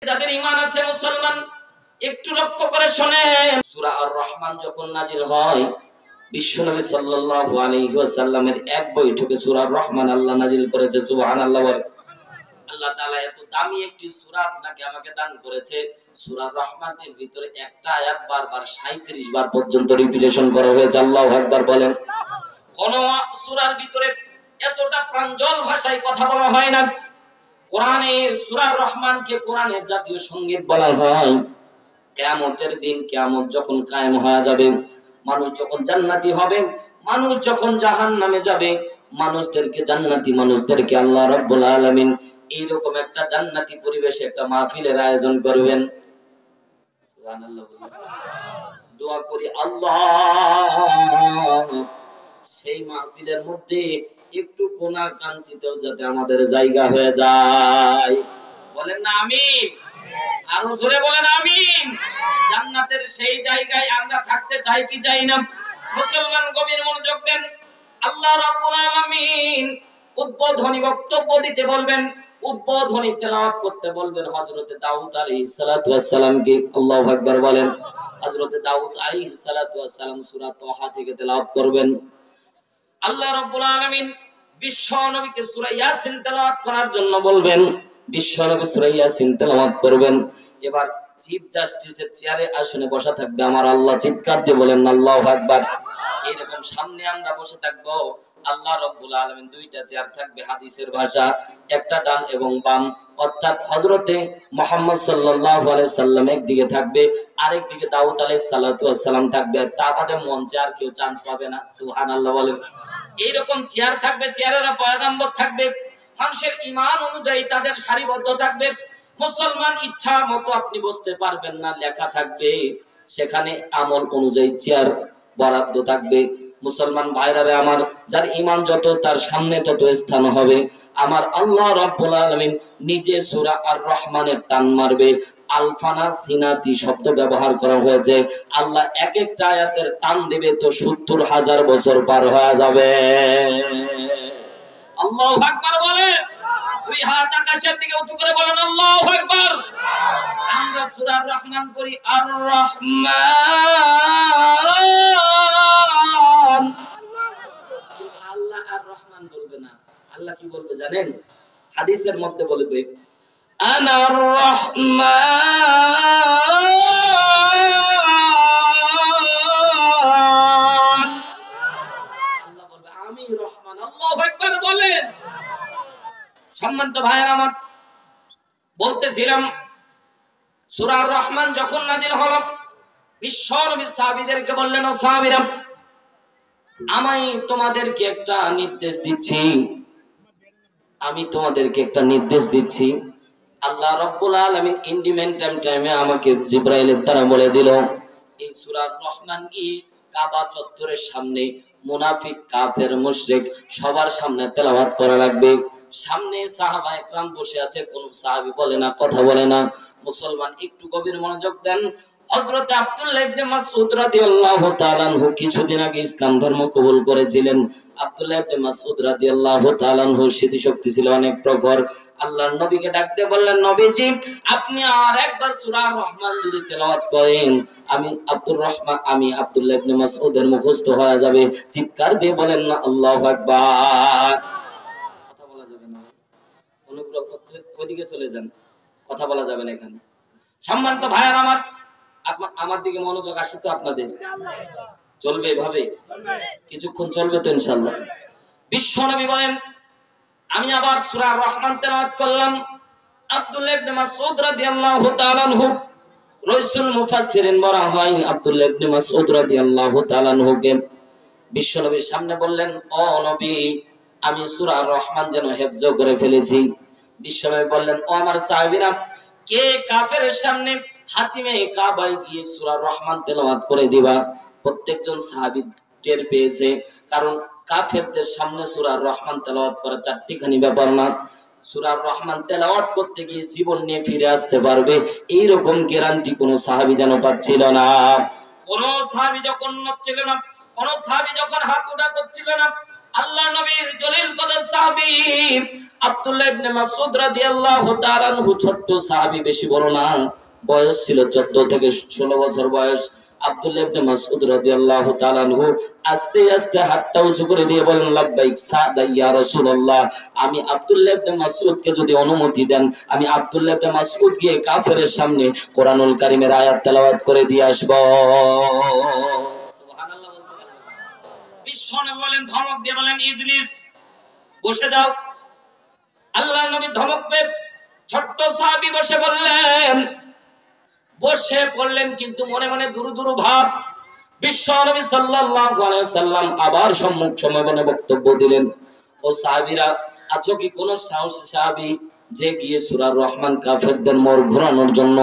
যাদের ঈমান আছে মুসলমান একটু লক্ষ্য করে শুনেন, সূরা আর রহমান যখন নাজিল হয় বিশ্বনবী সাল্লাল্লাহু আলাইহি ওয়াসাল্লামের এক বৈঠকে সূরা আর রহমান আল্লাহ নাজিল করেছে। সুবহানাল্লাহ। আল্লাহ তাআলা এত দামি একটি সূরা আপনাকে আমাকে দান করেছে। সূরা আর রহমানের ভিতরে একটা আয়াত বারবার 37 বার পর্যন্ত রিপিটেশন করা হয়েছে। আল্লাহু আকবার বলেন। কোন সূরার ভিতরে এতটা প্রাঞ্জল ভাষায় কথা বলা হয় না। কোরআনের সূরা আর রহমানকে কোরআনের জাতীয় সঙ্গীত বলা হয়। কিয়ামতের দিন, কিয়ামত যখন কায়েম হয়ে যাবে, মানুষ যখন জান্নাতি হবে, মানুষ যখন জাহান্নামে যাবে, মানুষদেরকে জান্নাতি মানুষদেরকে আল্লাহ রাব্বুল আলামিন এইরকম একটা জান্নাতি পরিবেশে একটা মাহফিলের আয়োজন করবেন। সুবহানাল্লাহ। দোয়া করি আল্লাহ সেই মাহফিলের মধ্যে একটু কোনা কাঞ্চিতেও যাতে আমাদের জায়গা হয়ে যায়। বলেন না আমিন? আরো জোরে বলেন আমিন। জান্নাতের সেই জায়গায় আমরা থাকতে চাই কি চাই না? মুসলমান গভীর মনোযোগ দেন। আল্লাহ রাব্বুল আলামিন উদ্বোধনী বক্তব্য দিতে বলবেন, উদ্বোধনী তেলাওয়াত করতে বলবেন হযরতে দাউদ আলাইহিস সালাতু ওয়াস সালামকে। আল্লাহু আকবার বলেন। হযরতে দাউদ আলাইহিস সালাতু ওয়াস সালাম সূরা তাহা থেকে তেলাওয়াত করবেন। আল্লাহ রাব্বুল আলামিন বিশ্ব নবীকে সূরা ইয়াসিন তেলাওয়াত করার জন্য বলবেন। বিশ্ব নবী সূরা ইয়াসিন তেলাওয়াত করবেন। এবার চিফ জাস্টিসের চেয়ারে আসনে বসা থাকবে আমার আল্লাহ। চিৎকার দিয়ে বলেন আল্লাহু আকবার। এরকম সামনে আমরা বসে থাকবো। আল্লাহ রাব্বুল আলামিন দুইটা চেয়ার থাকবে, হাদিসের ভাষা একটা ডান এবং বাম, অর্থাৎ হযরতে মুহাম্মদ সাল্লাল্লাহু আলাইহি সাল্লাম একদিকে থাকবে, আরেক দিকে দাউদ আলাইহিস সালাতু ওয়াস সালাম থাকবে। তা বাদে মঞ্চে আর কেউ চান্স পাবে না। সুবহানাল্লাহ বলেন। এইরকম চেয়ার থাকবে, চেয়ারের পয়গম্বর থাকবে, মানুষের ঈমান অনুযায়ী তাদের সারিবদ্ধ থাকবে। মুসলমান ইচ্ছা মতো আপনি বসতে পারবেন না, লেখা থাকবে সেখানে আমল অনুযায়ী চেয়ার বরাদ্দ থাকবে। মুসলমান ভাইরারে আমার, যার ঈমান যত তার সামনে তত স্থান হবে। আমার আল্লাহ রাব্বুল আলামিন নিজে সূরা আর রহমানের টান মারবে। আলফানা সিনাতি শব্দ ব্যবহার করা হয়েছে। আল্লাহ এক একটা আয়াতের টান দিবে তো ৭০,০০০ বছর পার হয়ে যাবে। আল্লাহু আকবার বলে। দুই হাত আকাশের দিকে উঁচু করে বলেন আল্লাহু আকবার। আমরা সূরা আর রহমান পড়ি, আর রহমান। আল্লাহ আর রহমান বলবে না। আল্লাহ কি বলবে জানেন? হাদিসের মধ্যে বলবে আনার রহমান। আল্লাহ বলবে আমি রহমান। আল্লাহু আকবার বলেন। সম্মানিত ভাইয়েরা আমার, বলতেছিলাম সূরা আর রহমান যখন নাজিল হলো বিশ্ব নবী সাহাবীদেরকে বললেন, ও সাহাবীরা আমি তোমাদেরকে একটা নির্দেশ দিচ্ছি, আমি তোমাদেরকে একটা নির্দেশ দিচ্ছি। আল্লাহ রাব্বুল আলামিন ইন্ডিমেন্ট টাইমে আমাকে জিবরাইলের দ্বারা বলে দিল এই সূরা আর রহমান কি কাবা চত্বরের সামনে মুনাফিক কাফের মুশরিক সবার সামনে তেলাওয়াত করা লাগবে। সামনে সাহাবা একরাম বসে আছে, কোন সাহাবী বলে না, কথা বলে না। মুসলমান একটু গভীর মনোযোগ দেন। হযরত আব্দুল্লাহ ইবনে মাসউদ রাদিয়াল্লাহু তাআলা আনহু কিছুদিন আগে ইসলাম ধর্ম কবুল করেছিলেন। আব্দুল্লাহ ইবনে মাসউদ রাদিয়াল্লাহু তাআলা আনহুর স্মৃতিশক্তি ছিল অনেক প্রখর। আল্লাহর নবীকে ডাকতে বললেন, নবীজি আপনি আর একবার সূরা আর রহমান যদি তেলাওয়াত করেন আমি আব্দুল্লাহ ইবনে মাসউদের মুখস্থ হয়ে যাবে। চিৎকার দিয়ে বলেন না আল্লাহু আকবার। কথা বলা যাবে না, অনুগ্রহ করে ওইদিকে চলে যান, কথা বলা যাবে না এখানে। সম্মানিত ভাইয়েরা আমার, আমার দিকে মনোযোগ আসে তো আপনাদের? চলবে এভাবে? কিছুক্ষণ চলবে তো ইনশাআল্লাহ। বিশ্ব নবী বলেন আমি আবার সূরা আর রহমান তেলাওয়াত করলাম। আব্দুল্লাহ ইবনে মাসউদ রাদিয়াল্লাহু তাআলা আনহু রাইসুল মুফাসসিরিন বলা হয়, আব্দুল্লাহ ইবনে মাসউদ রাদিয়াল্লাহু তাআলা আনহুকে বিশ্ব নবীর সামনে বললেন, ও নবী আমি সূরা আর রহমান যেন হিফজ করে ফেলেছি। বিশ্ব নবী বললেন, ও আমার সাহাবীরা কে কাফেরের সামনে হাতিমে কাবায় গিয়ে সূরা আর রহমান তেলাওয়াত করে দিবা? প্রত্যেকজন সাহাবী টের পেয়েছে, কারণ কাফেরদের সামনে সূরা আর রহমান তেলাওয়াত করা চারটিখানি ব্যাপার না। সূরা আর রহমান তেলাওয়াত করতে গিয়ে জীবন নিয়ে ফিরে আসতে পারবে এইরকম গ্যারান্টি কোন সাহাবী যেন পাচ্ছিল না। কোন সাহাবী যখন নড়ছিল না, কোন সাহাবী যখন হাত উঠা করছিল না, আল্লাহ নবীর জলিল কদর সাহাবী আব্দুল্লাহ ইবনে মাসউদ রাদিয়াল্লাহু তাআলা আনহু, ছোট্ট সাহাবী, বেশি বড় না, বয়স ছিল 14 থেকে 16 বছর বয়স। আব্দুল্লাহ ইবনে মাসউদ রাদিয়াল্লাহু তাআলা আনহু আস্তে আস্তে হাতটা উঁচু করে দিয়ে বলেন, লাব্বাইক সাদা ইয়া রাসূলুল্লাহ, আমি আব্দুল্লাহ ইবনে মাসউদকে যদি অনুমতি দেন, আমি আব্দুল্লাহ ইবনে মাসউদ গিয়ে কাফেরের সামনে কোরআনুল কারীমের আয়াত তেলাওয়াত করে দিয়ে আসব। সুবহানাল্লাহ বলতে বিশ্বনবী বলেন, ধমক দিয়ে বলেন, ইজলিস, বসে যাও। আল্লাহর নবী ধমক পেয়ে ছোট্ট সাহাবী বসে পড়লেন, কিন্তু মনে মনে দুরু দুরু ভাব। বিশ্বনবী সাল্লাল্লাহু আলাইহি ওয়াসাল্লাম আবার সম্মুখে বক্তব্য দিলেন, ও সাহাবীরা, আছো কি কোন সাহসী সাহাবী যে গিয়ে সূরা রহমান কাফেরদের মোর ঘোরানোর জন্য,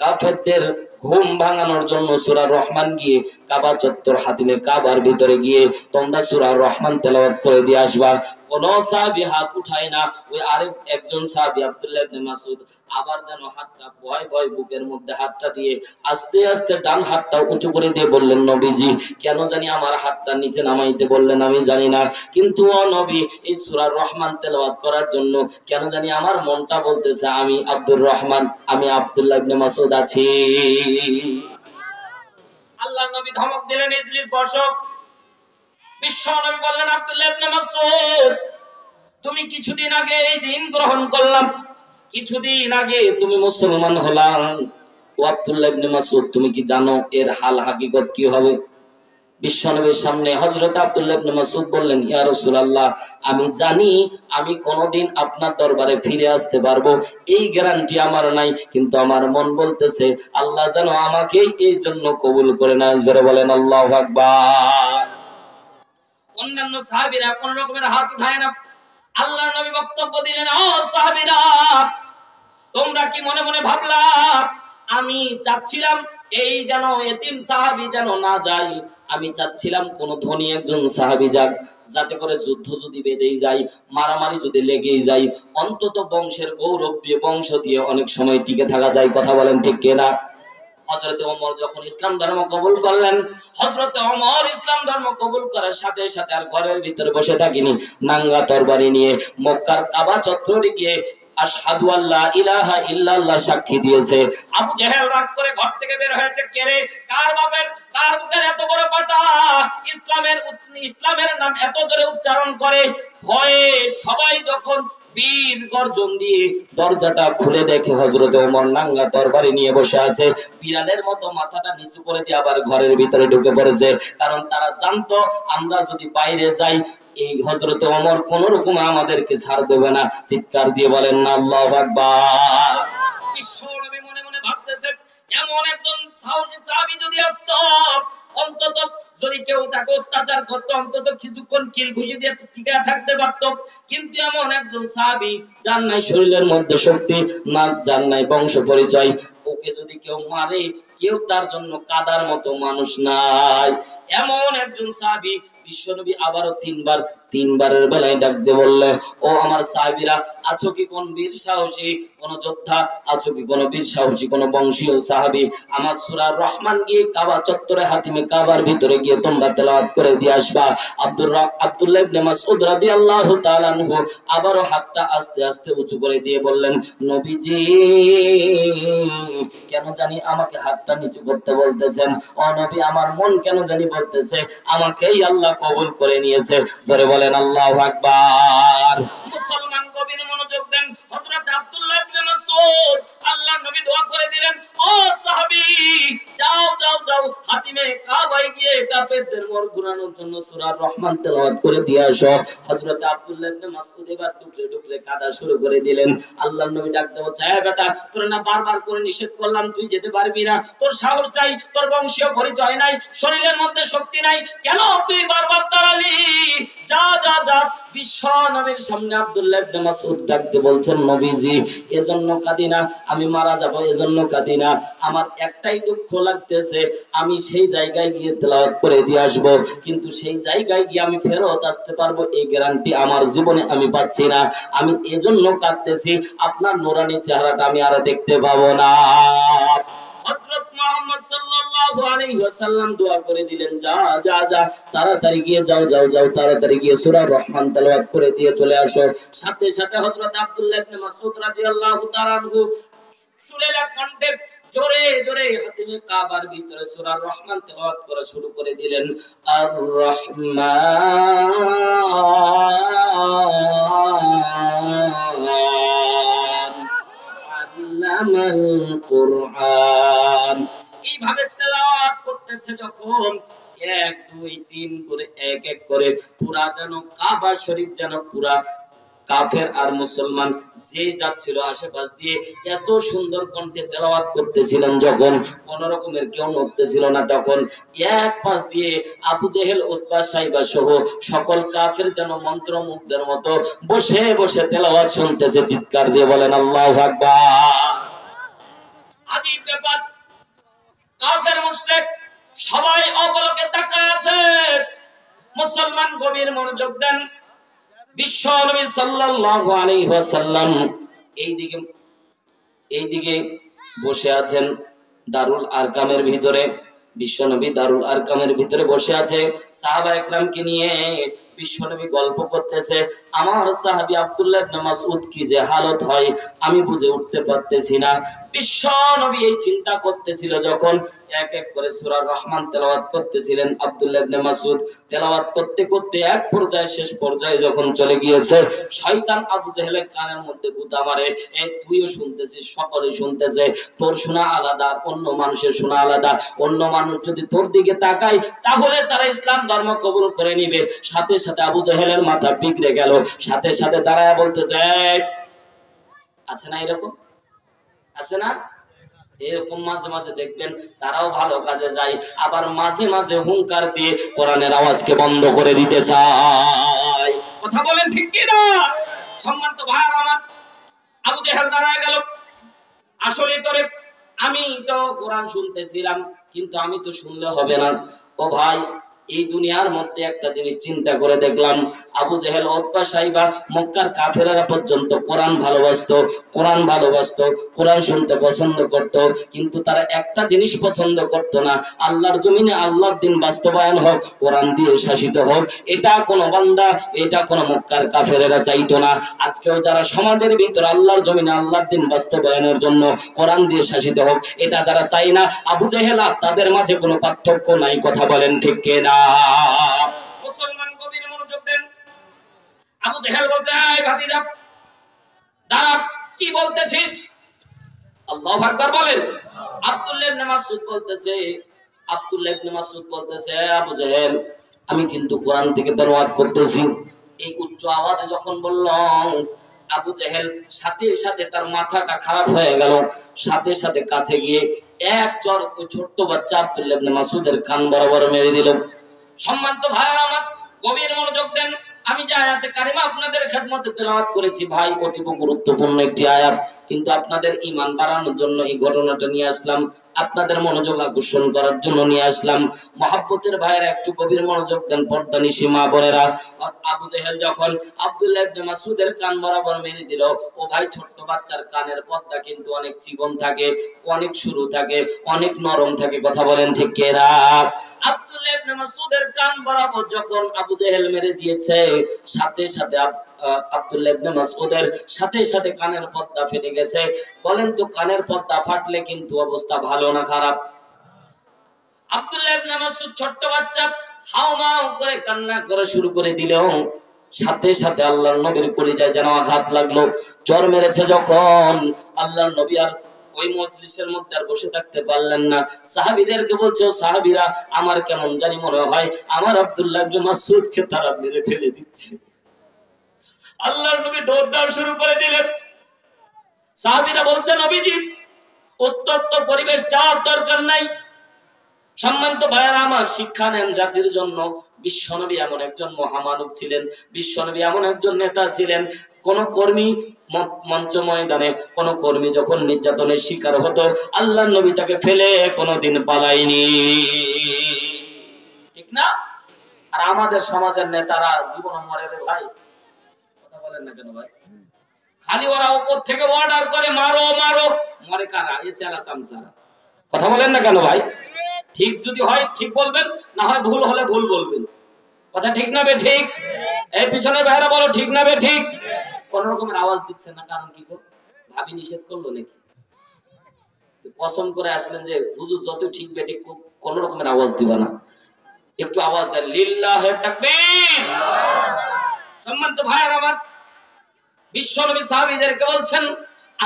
কাফেরদের ঘুম ভাঙানোর জন্য সূরা রহমান গিয়ে কাবা চত্বর হাতিমে কাবার ভিতরে গিয়ে তোমরা সূরা রহমান তেলাওয়াত করে দিয়ে আসবা? কোন সাহাবী হাত উঠায় না। ওই আরেক একজন সাহাবী আব্দুল্লাহ ইবনে মাসউদ আবার যেন হাতটা ভয় ভয় বুকের মধ্যে হাতটা দিয়ে আস্তে আস্তে ডান হাতটা উঁচু করে দিয়ে বললেন, নবীজি, কেন জানি আমার হাতটা নিচে নামাইতে বললেন, আমি জানি না, কিন্তু ও নবী, এই সূরা রহমান তেলাওয়াত করার জন্য কেন জানি আমার মনটা বলতেছে আমি আব্দুর রহমান, আমি আব্দুল্লাহ ইবনে মাসউদ আছি। আল্লাহর নবী ধমক দিলেন, ইজলিস, বসো। বিশ্বনবী বললেন, আব্দুল্লাহ ইবনে মাসউদ, তুমি কিছুদিন আগে এই দিন গ্রহণ করলাম, কিছুদিন আগে তুমি মুসলমান হলাম। ও আব্দুল্লাহ ইবনে মাসউদ, তুমি কি জানো এর হাল হাকিকত কি হবে? বিশ্বনবীর সামনে হযরত আব্দুল্লাহ ইবনে মাসউদ বললেন, ইয়া রাসূলুল্লাহ, আমি জানি আমি কোনদিন আপনার দরবারে ফিরে আসতে পারবো, এই গ্যারান্টি আমার নাই, কিন্তু আমার মন বলতেছে আল্লাহ যেন আমাকে এই জন্য কবুল করে নেয়। জোরে বলেন আল্লাহু আকবার। অন্যান্য সাহাবীরা কোন রকমের হাত উঠায় না। আল্লাহর নবী বক্তব্য দিলেন, ও সাহাবীরা, তোমরা কি মনে মনে ভাবলা আমি চাচ্ছিলাম এই যেন এতিম সাহাবী যেন না যায়? আমি চাচ্ছিলাম কোন ধনী একজন সাহাবী যাক, যাতে করে যুদ্ধ যদি বেঁধেই যায়, মারামারি যদি লেগেই যায়, অন্তত বংশের গৌরব দিয়ে, বংশ দিয়ে অনেক সময় টিকে থাকা যায়। কথা বলেন ঠিক কিনা? হযরতে ওমর যখন ইসলাম ধর্ম কবুল করলেন, হযরতে ওমর ইসলাম ধর্ম কবুল করার সাথে সাথে আর ঘরের ভিতরে বসে থাকিনি, নাঙ্গা তরবারি নিয়ে মক্কার কাবা চত্বরে গিয়ে আশহাদু আল্লা ইলাহা ইল্লাল্লাহ সাক্ষী দিয়েছে। আবু জেহেল রাগ করে ঘর থেকে বের হয়েছে, কে রে, কার বাপের কার বুকের এত বড় পাটা, ইসলামের নাম এত জোরে উচ্চারণ করে। ভয়ে সবাই যখন বীর গর্জন দিয়ে দরজাটা খুলে দেখে হযরতে ওমর নাঙ্গা তরবারি নিয়ে বসে আছে, বিড়ালের মতো মাথাটা নিচু করে দিয়ে আবার ঘরের ভিতরে ঢুকে পড়েছে। কারণ তারা জানতো আমরা যদি বাইরে যাই, এই হযরতে ওমর কোন রকম আমাদেরকে ছাড় দেবে না। চিৎকার দিয়ে বলেন না আল্লাহু আকবার। বিশ্বনবী মনে মনে ভাবতেছে, এমন একজন সাহাবী যদি আসতো, অন্তত যদি কেউ তাকে অত্যাচার করতো, অন্তত কিছুক্ষণ কিল ঘুষি দিয়ে টিকে থাকতে পারত। কিন্তু এমন একজন সাহাবী, যার নাই শরীরের মধ্যে শক্তি, না যার নাই বংশ পরিচয়, ওকে যদি কেউ মারে, কেউ তার জন্য কাদার মতো মানুষ নাই, এমন একজন সাহাবী। বিশ্বনবী আবারও তিনবারের বেলায় ডাক দিয়ে বললে, ও আমার সাহাবীরা, আছো কি কোন বীর সাহসী কোন যোদ্ধা, আছো কি কোন বীর সাহসী কোন বংশীয় সাহাবী, আমার সূরা রহমান গিয়ে কাবা চত্বরে হাতিমে কাবার ভিতরে গিয়ে তোমরা তেলাওয়াত করে দিয়ে আসবা। আব্দুল্লাহ ইবনে মাসউদ রাদিয়াল্লাহু তাআলা আনহু আবারও হাতটা আস্তে আস্তে উঁচু করে দিয়ে বললেন, নবীজি, কেন জানি আমাকে হাতটা নিচু করতে বলতেছেন। ও নবী, আমার মন কেন জানি বলতেছে আমাকেই আল্লাহ কবুল করে নিয়েছে। জোরে বলেন আল্লাহু আকবার। মুসলমান গভীর মনোযোগ দেন। হযরত আব্দুল্লাহ ইবনে মাসউদ, আল্লাহর নবী দোয়া করে দিলেন, ও সাহাবী, যাও যাও যাও, হাতিমে কাবায় গিয়ে কাফেরদের মোর ঘুরানোর জন্য সূরা রহমান তেলাওয়াত করে দিয়ে আসো। হযরত আব্দুল্লাহ ইবনে মাসউদ এবার টুকরে টুকরে কাঁদা শুরু করে দিলেন। আল্লাহর নবী ডাক দিয়ে বলছে, হ্যাঁ বেটা, তোর না বারবার করে নিষেধ করলাম তুই যেতে পারবি না, তোর সাহস নাই, তোর বংশীয় পরিচয় নাই, শরীরের মধ্যে শক্তি নাই, কেন তুই বারবার দাঁড়ালি? যা যা যা। বিশ্ব নবীর সামনে আব্দুল্লাহ ইবনে মাসউদ ডাক দিয়ে বলছেন, নবীজি, এজন্য কাঁদি না, আমি মারা যাব এজন্য কাঁদি না, আমার একটাই দুঃখ লাগতেছে, আমি সেই জায়গায় গিয়ে তেলাওয়াত করে দিয়ে আসবো, কিন্তু সেই জায়গায় গিয়ে আমি ফেরত আসতে পারবো এই গ্যারান্টি আমার জীবনে আমি পাচ্ছি না। আমি এজন্য কাঁদতেছি, আপনার নূরানি চেহারাটা আমি আর দেখতে পাবো না। হযরত মুহাম্মদ সাল্লাল্লাহু সাল্লাল্লাহু আলাইহি ওয়াসাল্লাম দোয়া করে দিলেন, যা যা যা তাড়াতাড়ি গিয়ে যাও যাও যাও তাড়াতাড়ি গিয়ে সূরা রহমান তেলাওয়াত করে দিয়ে চলে আসো। সাথে সাথে হযরত আব্দুল্লাহ ইবনে মাসউদ রাদিয়াল্লাহু তাআলা আনহু সুরেলা কণ্ঠে জোরে জোরে হাতিমে কাবার ভিতরে সূরা রহমান তেলাওয়াত করা শুরু করে দিলেন। আর রহমান আল্লামাল কুরআন। এইভাবে তেলাওয়াত করতেছে যখন 1 2 3 করে এক এক করে পুরা যেন কাবা শরীফ যেন পুরা কাফের আর মুসলমান যে যাচ্ছিল আশেপাশ দিয়ে এত সুন্দর কণ্ঠে তেলাওয়াত করতেছিলেন, যখন কোন রকমের কেউ নড়তেছিল না, তখন এক পাশ দিয়ে আবু জেহেল উতবা সাইবা সহ সকল কাফের যেন মন্ত্রমুগ্ধের মতো বসে বসে তেলাওয়াত শুনতেছে। চিৎকার দিয়ে বলেন আল্লাহু আকবার। আজীব ব্যাপার, কাফের মুশরিক সবাই অপলকে তাকায় আছে, মুসলমান গভীর মনোযোগ দেন। বিশ্ব নবী সাল্লাল্লাহু আলাইহি ওয়াসাল্লাম এইদিকে বসে আছেন দারুল আরকামের ভিতরে। বিশ্ব নবী দারুল আরকামের ভিতরে বসে আছে, সাহাবা একরামকে নিয়ে বিশ্ব নবী গল্প করতেছে। আমার সাহাবী আব্দুল্লাহ ইবনে মাসউদ কি যে হালত হয় আমি বুঝে উঠতে পারতেছি না। বিশ্ব নবী এই চিন্তা করতেছিল যখন এক এক করে সূরা রহমান তেলাওয়াত করতেছিলেন। আব্দুল্লাহ ইবনে মাসউদ তেলাওয়াত করতে করতে এক পর্যায়ে শেষ পর্যায়ে যখন চলে গিয়েছে, শয়তান আবু জেহেলের কানের মধ্যে গুতা মারে, এই তুইও শুনতেছিস, সকলে শুনতেছে, তোর শোনা আলাদা, অন্য মানুষের শোনা আলাদা। অন্য মানুষ যদি তোর দিকে তাকায় তাহলে তারা ইসলাম ধর্ম কবুল করে নিবে। সাথে সাথে আবু জেহেলের মাথা বিগড়ে গেল, সাথে সাথে দাঁড়ায় বলতেছে, আছে না এরকম, আছে না এরকম? মাঝে মাঝে দেখবেন তারাও ভালো কাজে যায়, আবার মাঝে মাঝে হুঙ্কার দিয়ে কোরআনের আওয়াজকে বন্ধ করে দিতে চায়। কথা বলেন ঠিক কি না? সম্মানিত ভাইরা আমার, আবু জেহেল দাঁড়ায় গেল, আসলে তোরে আমি তো কোরআন শুনতেছিলাম, কিন্তু আমি তো শুনলে হবে না। ও ভাই, এই দুনিয়ার মধ্যে একটা জিনিস চিন্তা করে দেখলাম, আবু জেহেল উতবা সাইবা মক্কার কাফেররা পর্যন্ত কোরআন ভালোবাসতো, কোরআন ভালোবাসতো, কোরআন শুনতে পছন্দ করত, কিন্তু তারা একটা জিনিস পছন্দ করত না, আল্লাহর জমিনে আল্লাহর দিন বাস্তবায়ন হোক, কোরআন দিয়ে শাসিত হোক। এটা কোন বান্দা, এটা কোন মক্কার কাফেররা চাইতো না। আজকেও যারা সমাজের ভিতরে আল্লাহর জমিনে আল্লাহর দিন বাস্তবায়নের জন্য কোরআন দিয়ে শাসিত হোক, এটা যারা চাই না, আবু জেহেল আর তাদের মাঝে কোনো পার্থক্য নাই। কথা বলেন ঠিক কিনা? মুসলমান গভীর মনোযোগ দেন। আবু জেহেল বলতে, এই ভাতিজা দাঁড়া, কি বলতেছিস? আল্লাহু আকবার বলেন। আব্দুল্লাহ ইবনে মাসউদ বলতেছে, আবু জেহেল আমি কিন্তু কোরআন থেকে তেলাওয়াত করতেছি। এই উচ্চ আওয়াজে যখন বললাম, আবু জেহেল সাথে সাথে তার মাথাটা খারাপ হয়ে গেল, সাথে সাথে কাছে গিয়ে এক চড় ওই ছোট্ট বাচ্চা আব্দুল্লাহ ইবনে মাসউদের কান বরাবর মেরে দিল। সম্মানিত ভাইরা আমার, গভীর মনোযোগ দেন। আমি যে আয়াতে কারিমা আপনাদের খেদমতে তেলাওয়াত করেছি ভাই, অতীব গুরুত্বপূর্ণ একটি আয়াত, কিন্তু আপনাদের ঈমান বাড়ানোর জন্য এই ঘটনাটা নিয়ে আসলাম, আপনাদের মনোযোগ আকর্ষণ করার জন্য নিয়ে আসলাম। মহব্বতের ভাইরা একটু গভীর মনোযোগ দেন, পর্দানিশী মা বোনেরা। আবু জেহেল যখন আব্দুল্লাহ ইবনে মাসউদের কান বরাবর মেরে দিল, ও ভাই, ছোট্ট বাচ্চার কানের পর্দা কিন্তু অনেক চিকন থাকে, অনেক সরু থাকে, অনেক নরম থাকে। কথা বলেন ঠিক কিনা? আব্দুল্লাহ ইবনে মাসউদের কান বরাবর যখন আবু জেহেল মেরে দিয়েছে, সাথে সাথে আব্দুল্লাহ ইবনে মাসউদের সাথে সাথে কানের পর্দা ফেটে গেছে। বলেন তো, কানের পর্দা ফাটলে কিন্তু অবস্থা ভালো না খারাপ? আব্দুল্লাহ ইবনে মাসউদ ছোট্ট বাচ্চা, হাউমাউ করে কান্না করে শুরু করে দিল। সাথে সাথে আল্লাহর নবীর কলিজায় যেন আঘাত লাগলো। জ্বর মেরেছে যখন, আল্লাহর নবী আর ওই মজলিসের মধ্যে আর বসে থাকতে পারলেন না। সাহাবীদেরকে বলছে, সাহাবীরা আমার কেমন জানি মনে হয় আমার আব্দুল্লাহ ইবনে মাসউদকে তারা মেরে ফেলে দিচ্ছে। আল্লাহর নবী দৌড় শুরু করে দিলেন। সাহাবীরা বলছে, নবীজি উত্তপ্ত পরিবেশ যাওয়ার দরকার নাই। সম্মানিত ভাইয়েরা আমার, শিক্ষা নেন জাতির জন্য। বিশ্বনবী এমন একজন মহামানব ছিলেন, বিশ্বনবী এমন একজন নেতা ছিলেন। কোন কর্মী মঞ্চ ময়দানে কোন কর্মী যখন নির্যাতনের শিকার হতো, আল্লাহর নবী তাকে ফেলে কোনোদিন পালায়নি, ঠিক না? আর আমাদের সমাজের নেতারা জীবন মরে রে ভাই। কথা বলেন না কেন ভাই? খালি ওরা উপর থেকে অর্ডার করে মারো মারো, মরে কারা? এই চেলা চামচারা। কথা বলেন না কেন ভাই? ঠিক যদি হয় ঠিক বলবেন, না হয় ভুল হলে ভুল বলবেন। কথা ঠিক না বে ঠিক? এই পিছনের ভাইরা বলো ঠিক না বে ঠিক? কোন রকমের আওয়াজ দিচ্ছেন না, কারণ কি গো? ভাবি নিষেধ করলো নাকি? কসম করে আসলেন যে হুজুর যত ঠিক বে ঠিক, কোন রকমের আওয়াজ দিবা না। একটু আওয়াজ দেন লিল্লাহে তাকবীর। সম্মানিত ভাইরা আমার, বিশ্বনবী সাহাবীদেরকে বলছেন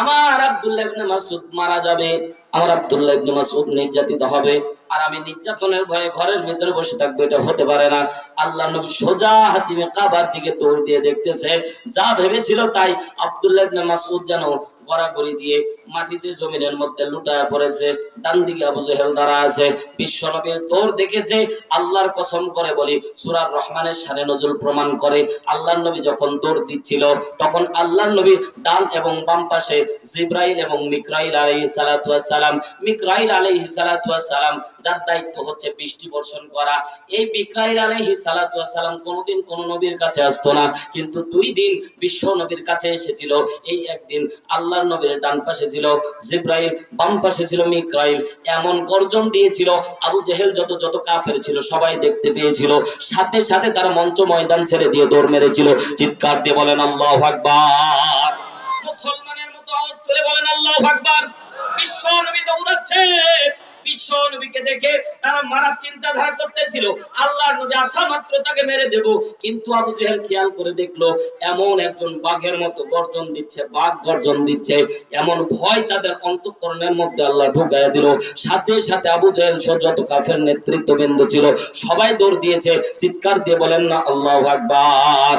আমার আব্দুল্লাহ ইবনে মাসউদ মারা যাবে, আমার আব্দুল্লাহ ইবনে মাসউদ নির্যাতিত হবে, আর আমি নির্যাতনের ভয়ে ঘরের ভিতরে বসে থাকবো, এটা হতে পারে না। আল্লাহর নবী সোজা হাতিমে কাবার দিকে দৌড় দিয়ে দেখতেছে, যা ভেবেছিল তাই, আব্দুল্লাহ ইবনে মাসউদ যেন গড়াগড়ি দিয়ে মাটিতে জমিনের মধ্যে লুটায় পড়েছে, ডান দিকে আবু জেহেল দাঁড়া আছে। বিশ্বনবীর দৌড় দেখেছে, আল্লাহর কসম করে বলি, সূরা রহমানের শানে নজুল প্রমাণ করে, আল্লাহর নবী যখন দৌড় দিচ্ছিল তখন আল্লাহর নবীর ডান এবং বাম পাশে জিবরাইল এবং মিকরাইল আলাইহিস সালাতু ওয়াস সালাম। মিকরাইল আলাইহিস সালাতু ওয়াস সালাম যার দায়িত্ব হচ্ছে বৃষ্টি বর্ষণ করা। এই মিকরাইল আলাইহিস সালাতু ওয়াস সালাম কোনোদিন কোন নবীর কাছে আসতো না, কিন্তু 2 দিন বিশ্ব নবীর কাছে এসেছিল। এই একদিন আল্লাহর নবীর ডান পাশে ছিল জিবরাইল, বাম পাশে ছিল মিকরাইল। এমন গর্জন দিয়েছিল, আবু জেহেল যত কাফের ছিল সবাই দেখতে পেয়েছিল। সাথে সাথে তারা মঞ্চ ময়দান ছেড়ে দিয়ে দৌড় মেরেছিল। চিৎকার দিয়ে বলেন আল্লাহু আকবার। মুসলমানের মতো আওয়াজ তুলে বলেন আল্লাহু আকবার। বিশ্ব নবী দৌড়াচ্ছে, বিশ্ব নবীকে দেখে তারা মারার চিন্তাধারা করতেছিল, আল্লাহর নবী আসা মাত্র তাকে মেরে দেব। কিন্তু আবু জেহেল খেয়াল করে দেখলো এমন একজন বাঘের মতো গর্জন দিচ্ছে, বাঘ গর্জন দিচ্ছে, এমন ভয় তাদের অন্তঃকরণের মধ্যে আল্লাহ ঢুকাইয়া দিল। সাথে সাথে আবু জেহেল সহ যত কাফের নেতৃত্ববৃন্দ ছিল সবাই দৌড় দিয়েছে। চিৎকার দিয়ে বলেন না আল্লাহু আকবার।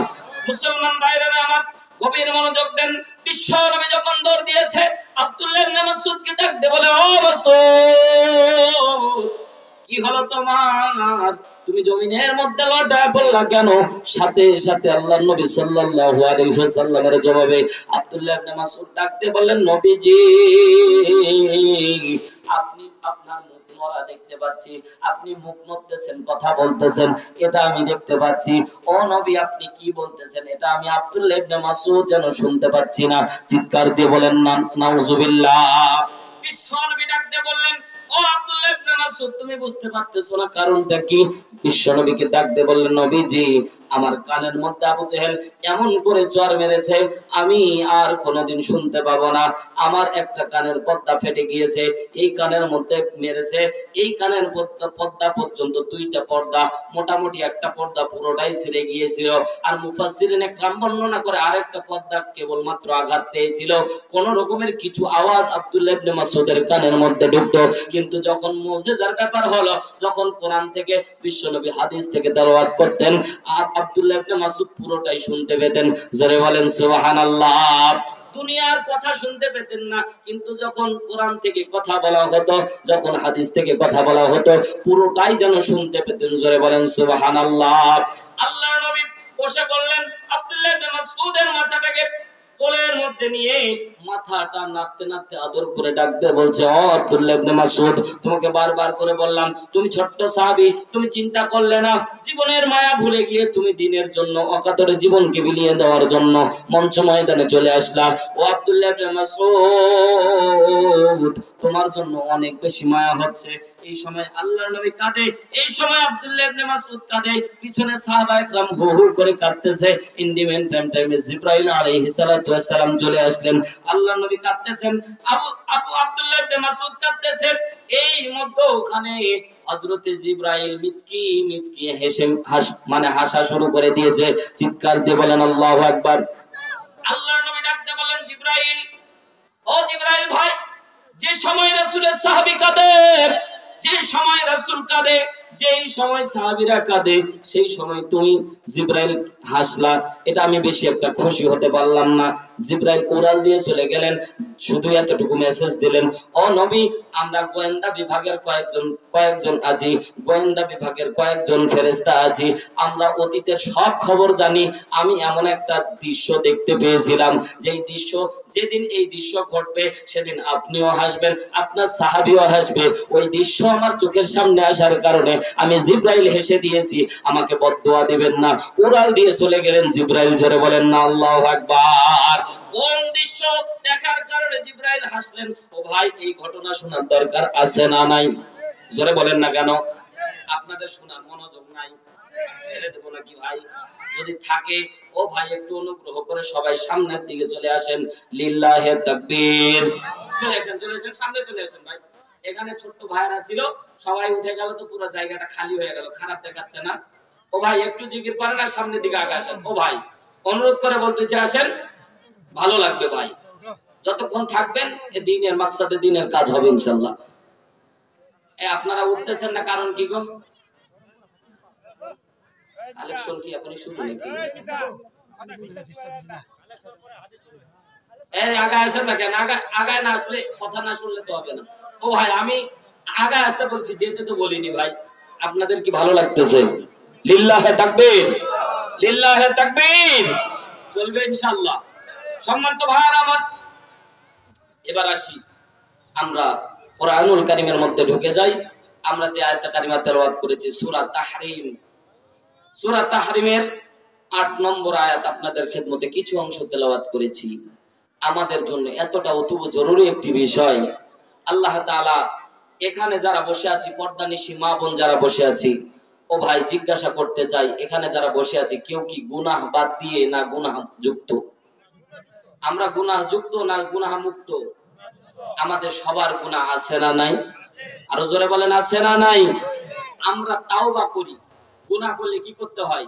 মুসলমান ভাইরা আমার, গভীর মনোযোগ দেন। বিশ্ব নবী যখন দৌড় দিয়েছে, আব্দুল্লাহ ইবনে মাসউদকে ডাক দিয়ে বলে, ও মাসউদ, কি হলো তোমার? তুমি জমিনের মধ্যে লটায় পড়লা কেন? সাথে সাথে আল্লাহর নবী সাল্লাল্লাহু আলাইহি ওয়াসাল্লামের জবাবে আব্দুল্লাহ ইবনে মাসউদ ডাক দিয়ে বললেন, নবীজি, আপনি আপনার মুখ মরা দেখতে পাচ্ছি, আপনি মুখ মরতেছেন, কথা বলতেছেন, এটা আমি দেখতে পাচ্ছি। ও নবী, আপনি কি বলতেছেন এটা আমি আব্দুল্লাহ ইবনে মাসউদ যেন শুনতে পাচ্ছি না। চিৎকার দিয়ে বলেন নাউজুবিল্লাহ। বিশ্ব নবী ডাক দিয়ে বললেন, ও আব্দুল্লাহ ইবনে মাসউদ, তুমি বুঝতে পারতেছো না কারণটা কি? বিশ্ব নবীকে ডাক দিয়ে বললেন, নবীজি, আমার কানের মধ্যে আবু জেহেল এমন করে চড় মেরেছে, আমি আর কোনোদিন শুনতে পাবো না। আমার একটা কানের পর্দা ফেটে গিয়েছে, এই কানের মধ্যে মেরেছে, এই কানের পর্দা পর্যন্ত 2টা পর্দা, মোটামুটি একটা পর্দা পুরোটাই ছিঁড়ে গিয়েছিল। আর মুফাসসিরিন একরাম বর্ণনা করে আরেকটা পর্দা কেবলমাত্র আঘাত পেয়েছিল। কোন রকমের কিছু আওয়াজ আব্দুল্লাহ ইবনে মাসউদের কানের মধ্যে ঢুকতো। কিন্তু যখন মুজিজার ব্যাপার হলো, যখন কোরআন থেকে বিশ্বনবী হাদিস থেকে তেলাওয়াত করতেন, আর আব্দুল্লাহ ইবনে মাসউদ পুরোটাই শুনতে পেতেন। জোরে বলেন সুবহানাল্লাহ। দুনিয়ার কথা শুনতে পেতেন না, কিন্তু যখন কোরআন থেকে কথা বলা হতো, যখন হাদিস থেকে কথা বলা হতো, পুরোটাই যেন শুনতে পেতেন। জোরে বলেন সুবহানাল্লাহ। আল্লাহর নবী বসে বললেন, আব্দুল্লাহ ইবনে মাসউদের মাথাটাকে কোলের মধ্যে নিয়ে মাথাটা নাড়তে নাড়তে আদর করে ডাক দিয়ে বলছে, ও আব্দুল্লাহ ইবনে মাসউদ, তোমাকে বারবার করে বললাম, তুমি ছোট্ট সাহাবী, তুমি চিন্তা করলে না, জীবনের মায়া ভুলে গিয়ে তুমি দ্বীনের জন্য অকাতরে জীবনকে বিলিয়ে দেওয়ার জন্য মঞ্চ ময়দানে চলে আসলা। ও আব্দুল্লাহ ইবনে মাসউদ, তোমার জন্য অনেক বেশি মায়া হচ্ছে। এই সময় আল্লাহর নবী কাঁদে, এই সময় আব্দুল্লাহ ইবনে মাসউদ কাঁদে, পিছনে সাহাবায়ে কেরাম হু হু করে কাঁদতেছে। ইন্ডিমেন্ট টাইমে জিবরাইল আলাইহিস সালাতু ওয়াস সালাম চলে আসলেন। আল্লাহর নবী কাঁদতেছেন, আব্দুল্লাহ ইবনে মাসউদ কাঁদতেছেন। এই মধ্যে ওখানে হযরতে জিবরাইল মিচকি মিচকি হেসে হাসা শুরু করে দিয়েছে। চিৎকার দিয়ে বলেন আল্লাহু আকবার। আল্লাহর নবী ডাকতে বলেন, জিবরাইল, ও জিবরাইল ভাই, যে সময় রাসূলের সাহাবী কাঁদে, যে সময় রাসূল কাঁদে, যেই সময় সাহাবীরা কাঁদে, সেই সময় তুমি জিবরাইল হাসলা, এটা আমি বেশি একটা খুশি হতে পারলাম না। জিবরাইল উড়াল দিয়ে চলে গেলেন, শুধু এতটুকু মেসেজ দিলেন, ও নবী, আমরা গোয়েন্দা বিভাগের কয়েকজন আছি, গোয়েন্দা বিভাগের কয়েকজন ফেরেশতা আছি, আমরা অতীতের সব খবর জানি। আমি এমন একটা দৃশ্য দেখতে পেয়েছিলাম, যেই দৃশ্য, যেদিন এই দৃশ্য ঘটবে সেদিন আপনিও হাসবেন, আপনার সাহাবীও হাসবে। ওই দৃশ্য আমার চোখের সামনে আসার কারণে আমি জিবরাইল হেসে দিয়েছি, আমাকে বদদুয়া দিবেন না। উড়াল দিয়ে চলে গেলেন জিবরাইল। জোরে বলেন না আল্লাহু আকবার। কোন দৃশ্য দেখার কারণে জিবরাইল হাসলেন? ও ভাই, এই ঘটনা শোনার দরকার আছে না নাই? জোরে বলেন না কেন? আপনাদের শোনার মনোযোগ নাই? ছেড়ে দেবো নাকি ভাই? যদি থাকে ও ভাই একটু অনুগ্রহ করে সবাই সামনের দিকে চলে আসেন। লিল্লাহে তাকবীর। চলে আসেন, চলে আসেন, সামনে চলে আসেন ভাই। এখানে ছোট্ট ভাইরা ছিল, সবাই উঠে গেল তো পুরো জায়গাটা খালি হয়ে গেল, খারাপ দেখাচ্ছে না? ও ভাই একটু জিকির করেন আর সামনের দিকে আগে আসেন। ও ভাই অনুরোধ করে বলতেছি আসেন, ভালো লাগবে ভাই। যতক্ষণ থাকবেন এ দিনের মাকসাদে দিনের কাজ হবে ইনশাআল্লাহ। আপনারা উঠতেছেন না, কারণ কি গো? কালেকশন কি এখনই শুরু নাকি? এই আগায় আসেন না কেন? আগায় না আসলে কথা না শুনলে তো হবে না। ও ভাই আমি আগায় আসতে বলছি, যেতে তো বলিনি ভাই। আপনাদের কি ভালো লাগতেছে? লিল্লাহে তাকবীর, লিল্লাহে তাকবীর। চলবে ইনশাআল্লাহ। সম্মানিত ভাইরা আমার, এবার আসি আমরা কোরআনুল কারীমের মধ্যে ঢুকে যাই। আমরা যে আয়াতে কারিমা তেলাওয়াত করেছি সূরা তাহরিম, সূরা তাহরিমের ৮ নম্বর আয়াত আপনাদের খেদমতে কিছু অংশ তেলাওয়াত করেছি। আমাদের জন্য এতটা অতীব জরুরি একটি বিষয়। আল্লাহ তাআলা এখানে যারা বসে আছি, পর্দানিশী মা বোন যারা বসে আছি, ও ভাই জিজ্ঞাসা করতে চাই, এখানে যারা বসে আছি কেউ কি গুনাহ বাদ দিয়ে না গুনাহ যুক্ত? আমরা গুনাহ যুক্ত না গুনাহ মুক্ত? আমাদের সবার গুনাহ আছে না নাই? আরো জোরে বলেন আছে না নাই? আমরা তাওবা করি, গুনাহ করলে কি করতে হয়?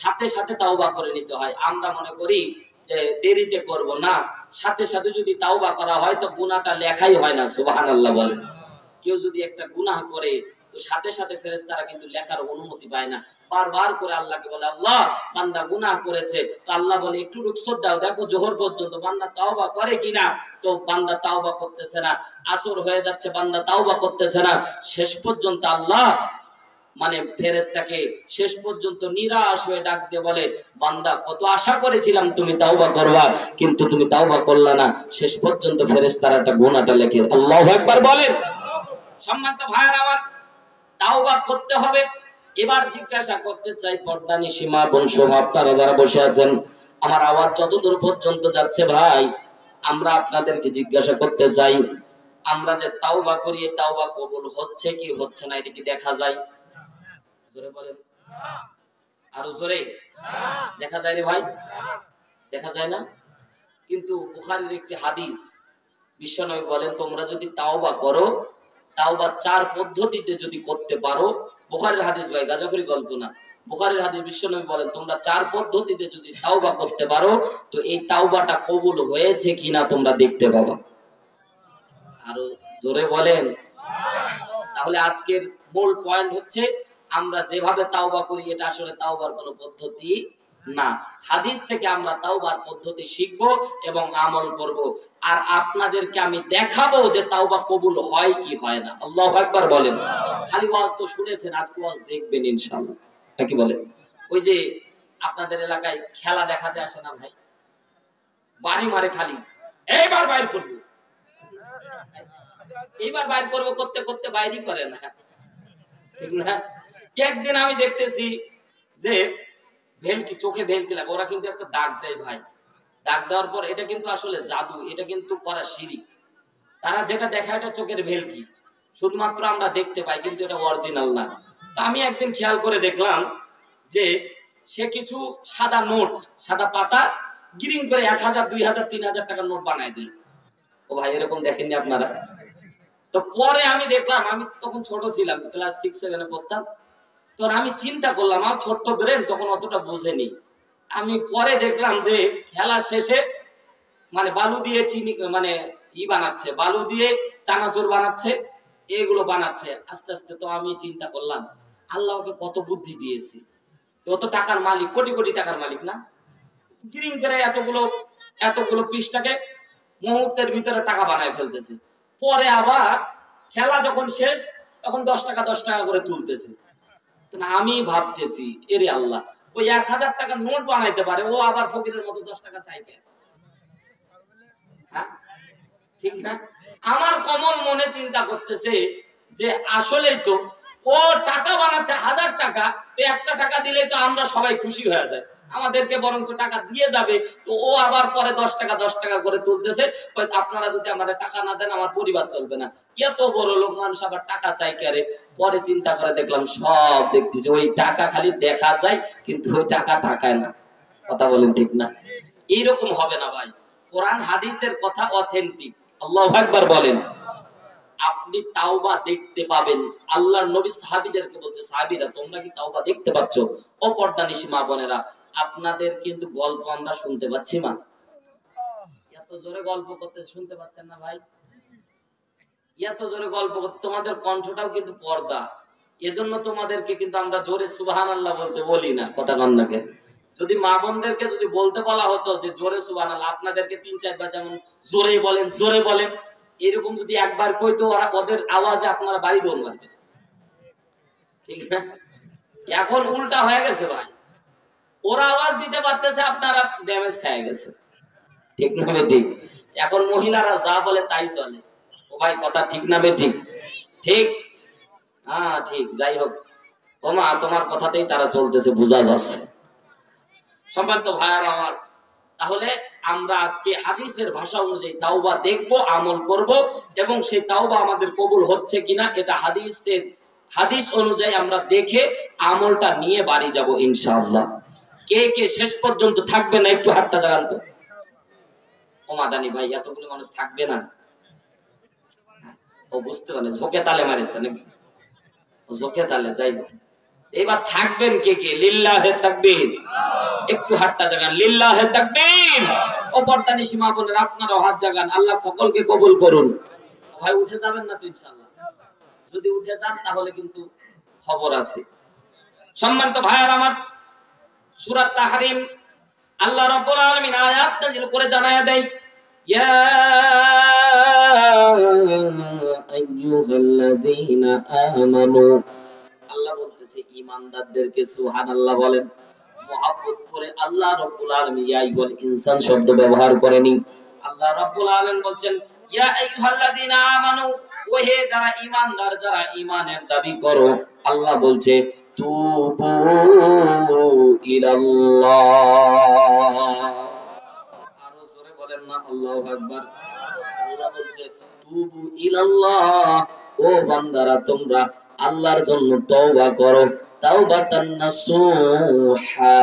সাথে সাথে তাওবা করে নিতে হয়। আমরা মনে করি যে দেরিতে করব না, সাথে সাথে যদি তাওবা করা হয় তো গুনাহটা লেখাই হয় না। সুবহানাল্লাহ বলেন। কেউ যদি একটা গুনাহ করে তো সাথে সাথে ফেরেশতারা কিন্তু লেখার অনুমতি পায় না। বারবার করে আল্লাহকে বলে, আল্লাহ বান্দা গুনাহ করেছে। তো আল্লাহ বলে একটু রুখসত দাও, দেখো জোহর পর্যন্ত বান্দা তাওবা করে কিনা। তো বান্দা তাওবা করতেছে না। আসর হয়ে যাচ্ছে, বান্দা তাওবা করতেছে না। শেষ পর্যন্ত আল্লাহ মানে ফেরেশতাকে শেষ পর্যন্ত নিরাশ হয়ে ডাক দিয়ে বলে, বান্দা কত আশা করেছিলাম তুমি তাওবা করবা, কিন্তু তুমি তাওবা করলা না। শেষ পর্যন্ত ফেরেশতারা একটা গুনাহটা লেখে। আল্লাহু আকবার বলেন। সম্মানিত ভাইরা আমার, তাওবা করতে হবে। এবার জিজ্ঞাসা করতে চাই পর্দানিশী মা বোন সহ আপনারা যারা বসে আছেন, আমার আওয়াজ যতদূর পর্যন্ত যাচ্ছে ভাই, আমরা আপনাদেরকে জিজ্ঞাসা করতে চাই, আমরা যে তাওবা করি তাওবা কবুল হচ্ছে কি হচ্ছে না এটা কি দেখা যায়? জোরে বলেন, আরো জোরে। দেখা যায় রে ভাই? দেখা যায় না? কিন্তু বুখারীর একটি হাদিস, বিশ্বনবী বলেন তোমরা যদি তাওবা করো, তাওবা ৪ পদ্ধতিতে যদি করতে পারো, বুখারীর হাদিস ভাই, গাজাখুরি গল্প না, বুখারীর হাদিস, বিশ্বনবী বলেন তোমরা ৪ পদ্ধতিতে যদি তাওবা করতে পারো তো এই তাওবাটা কবুল হয়েছে কিনা তোমরা দেখতে পাবা। আরো জোরে বলেন। তাহলে আজকের মূল পয়েন্ট হচ্ছে, আমরা যেভাবে তাওবা করি এটা আসলে তাওবার কোনো পদ্ধতি না। হাদিস থেকে আমরা তাওবার পদ্ধতি শিখব এবং আমল করব। আর আপনাদেরকে আমি দেখাবো যে তাওবা কবুল হয় কি হয় না। আল্লাহু আকবার বলেন। খালি ওয়াজ তো শুনেছেন, আজকে ওয়াজ দেখবেন ইনশাআল্লাহ, নাকি বলেন? ওই যে আপনাদের এলাকায় খেলা দেখাতে আসে না ভাই, বাড়ি মারে খালি, এইবার বাইর করব, এইবার বাইর করব করতে করতে বাইরই করে না, ঠিক না? একদিন আমি দেখতেছি যে ভেলকি, চোখে ভেলকি লাগে, ওরা কিন্তু একটা দাগ দেয় ভাই। দাগ দেওয়ার পর এটা কিন্তু আসলে জাদু, এটা কিন্তু করা শিরিক। তারা যেটা দেখায় এটা চোখের ভেলকি, শুধুমাত্র আমরা দেখতে পাই, কিন্তু এটা অরিজিনাল না। তো আমি একদিন খেয়াল করে দেখলাম যে সে কিছু সাদা নোট, সাদা পাতা গ্রিন করে ১,০০০, ২,০০০, ৩,০০০ টাকার নোট বানায় দিল। ও ভাই এরকম দেখেননি আপনারা? তো পরে আমি দেখলাম, আমি তখন ছোট ছিলাম, ক্লাস 6-7 পড়তাম। তো আমি চিন্তা করলাম, আমার ছোট্ট ব্রেন তখন অতটা বুঝেনি। আমি পরে দেখলাম যে খেলা শেষে মানে বালু দিয়ে চিনি মানে বানাচ্ছে, বালু দিয়ে চানাচুর বানাচ্ছে, এগুলো বানাচ্ছে আস্তে আস্তে। তো আমি চিন্তা করলাম, আল্লাহ ওকে কত বুদ্ধি দিয়েছে, অত টাকার মালিক, কোটি কোটি টাকার মালিক না? গ্রিন করে এতগুলো এতগুলো পিসটাকে মুহূর্তের ভিতরে টাকা বানায় ফেলতেছে। পরে আবার খেলা যখন শেষ তখন 10 টাকা 10 টাকা করে তুলতেছে। আমি ভাবতেছি, এরে আল্লাহ, ওই ১,০০০ টাকার নোট বানাইতে পারে, ও আবার ফকিরের মতো 10 টাকা চাইকে, হ্যাঁ ঠিক না? আমার কমল মনে চিন্তা করতেছে যে আসলেই তো ও টাকা বানাচ্ছে ১,০০০ টাকা, তো একটা টাকা দিলে তো আমরা সবাই খুশি হয়ে যায়। আমাদেরকে বরঞ্চ টাকা দিয়ে যাবে, তো ও আবার পরে 10 টাকা করে তুলতেছে, আপনারা যদি আমার টাকা না দেন আমার পরিবার চলবে না। এত বড় লোক মানুষ আবার টাকা চাই করে। পরে চিন্তা করে দেখলাম সব দেখতেছি ওই টাকা খালি দেখা যায়, কিন্তু ওই টাকা টাকায় না। কথা বলেন ঠিক না? এইরকম হবে না ভাই। কোরআন হাদিসের কথা অথেন্টিক। আল্লাহু আকবার বলেন। আপনি তাওবা দেখতে পাবেন। আল্লাহর নবী সাহাবীদেরকে বলছে, সাহাবীরা তোমরা কি তাওবা দেখতে পাচ্ছ? ও পর্দানিশী মা বোনেরা, আপনাদের কিন্তু গল্প আমরা শুনতে পাচ্ছি মা। এত জোরে গল্প করতে শুনতে পাচ্ছেন না ভাই? এত জোরে গল্প করতে, তোমাদের কণ্ঠটাও কিন্তু পর্দা। এজন্য তোমাদেরকে কিন্তু আমরা জোরে সুবহানাল্লাহ বলতে বলি না। কথা কন নাকে? যদি মা বোনদেরকে যদি বলতে বলা হতো যে জোরে সুবহানাল্লাহ, আপনাদেরকে 3-4 বার যেমন জোরে বলেন জোরে বলেন, এরকম যদি একবার কইতো ওরা ওদের আওয়াজে আপনারা বাড়ি দৌড় মারবেন, ঠিক না? এখন উল্টা হয়ে গেছে ভাই। ওরা আওয়াজ দিতে পারতেছে, আপনারা ড্যামেজ খেয়ে গেছে, ঠিক না বে ঠিক? এখন মহিলারা যা বলে তাই চলে। ও ভাই কথা ঠিক না বে ঠিক? ঠিক, হ্যাঁ ঠিক। যাই হোক, ও মা তোমার কথাতেই তারা চলতেছে, বোঝা যাচ্ছে। সম্মানিত ভাইয়ারা আমার, তাহলে আমরা আজকে হাদিসের ভাষা অনুযায়ী তাওবা দেখব, আমল করব, এবং সেই তাওবা আমাদের কবুল হচ্ছে কিনা এটা হাদিস অনুযায়ী আমরা দেখে আমলটা নিয়ে বাড়ি যাব ইনশাআল্লাহ। কে কে শেষ পর্যন্ত থাকবে না একটু হাতটা জাগান তো। ও মাদানি ভাই, এতগুলো মানুষ থাকবে না? ও বুঝতে পারে, ঝোঁকে তালে মারেছে নাকি? ঝোঁকে তালে। যাই হোক, এবার থাকবেন কে কে? লিল্লাহে তাকবীর। একটু হাতটা জাগান, লিল্লাহে তাকবীর। ও পর্দানিশী মা বোনেরা, আপনারাও হাত জাগান। আল্লাহ সকলকে কবুল করুন। ভাই উঠে যাবেন না তো ইনশাআল্লাহ? যদি উঠে যান তাহলে কিন্তু খবর আছে। সম্মানিত ভাইয়ার আমার, সূরা তাহরিম আল্লাহ রাব্বুল আলামিন আয়াত নাযিল করে জানায়া দেয়, ইয়া আইয়ুহাল্লাযীনা আমানু। আল্লাহ বলতেছে ঈমানদারদেরকে সুবহানাল্লাহ বলেন। মহব্বত করে আল্লাহ রাব্বুল আলামিন ইয়া আইয়ুহাল ইনসান শব্দ ব্যবহার করেনি। আল্লাহ রাব্বুল আলামিন বলেন ইয়া আইয়ুহাল্লাযীনা আমানু, ওহে যারা ঈমানদার, যারা ঈমানের দাবি করো। আল্লাহ বলছে তুবু ইলাল্লাহ। আরো জোরে বলেন না আল্লাহু আকবার। আল্লাহ বলছে তুবু ইলাল্লাহ, ও বান্দারা তোমরা আল্লাহর জন্য তওবা করো। তাওবাতান নাসুহা।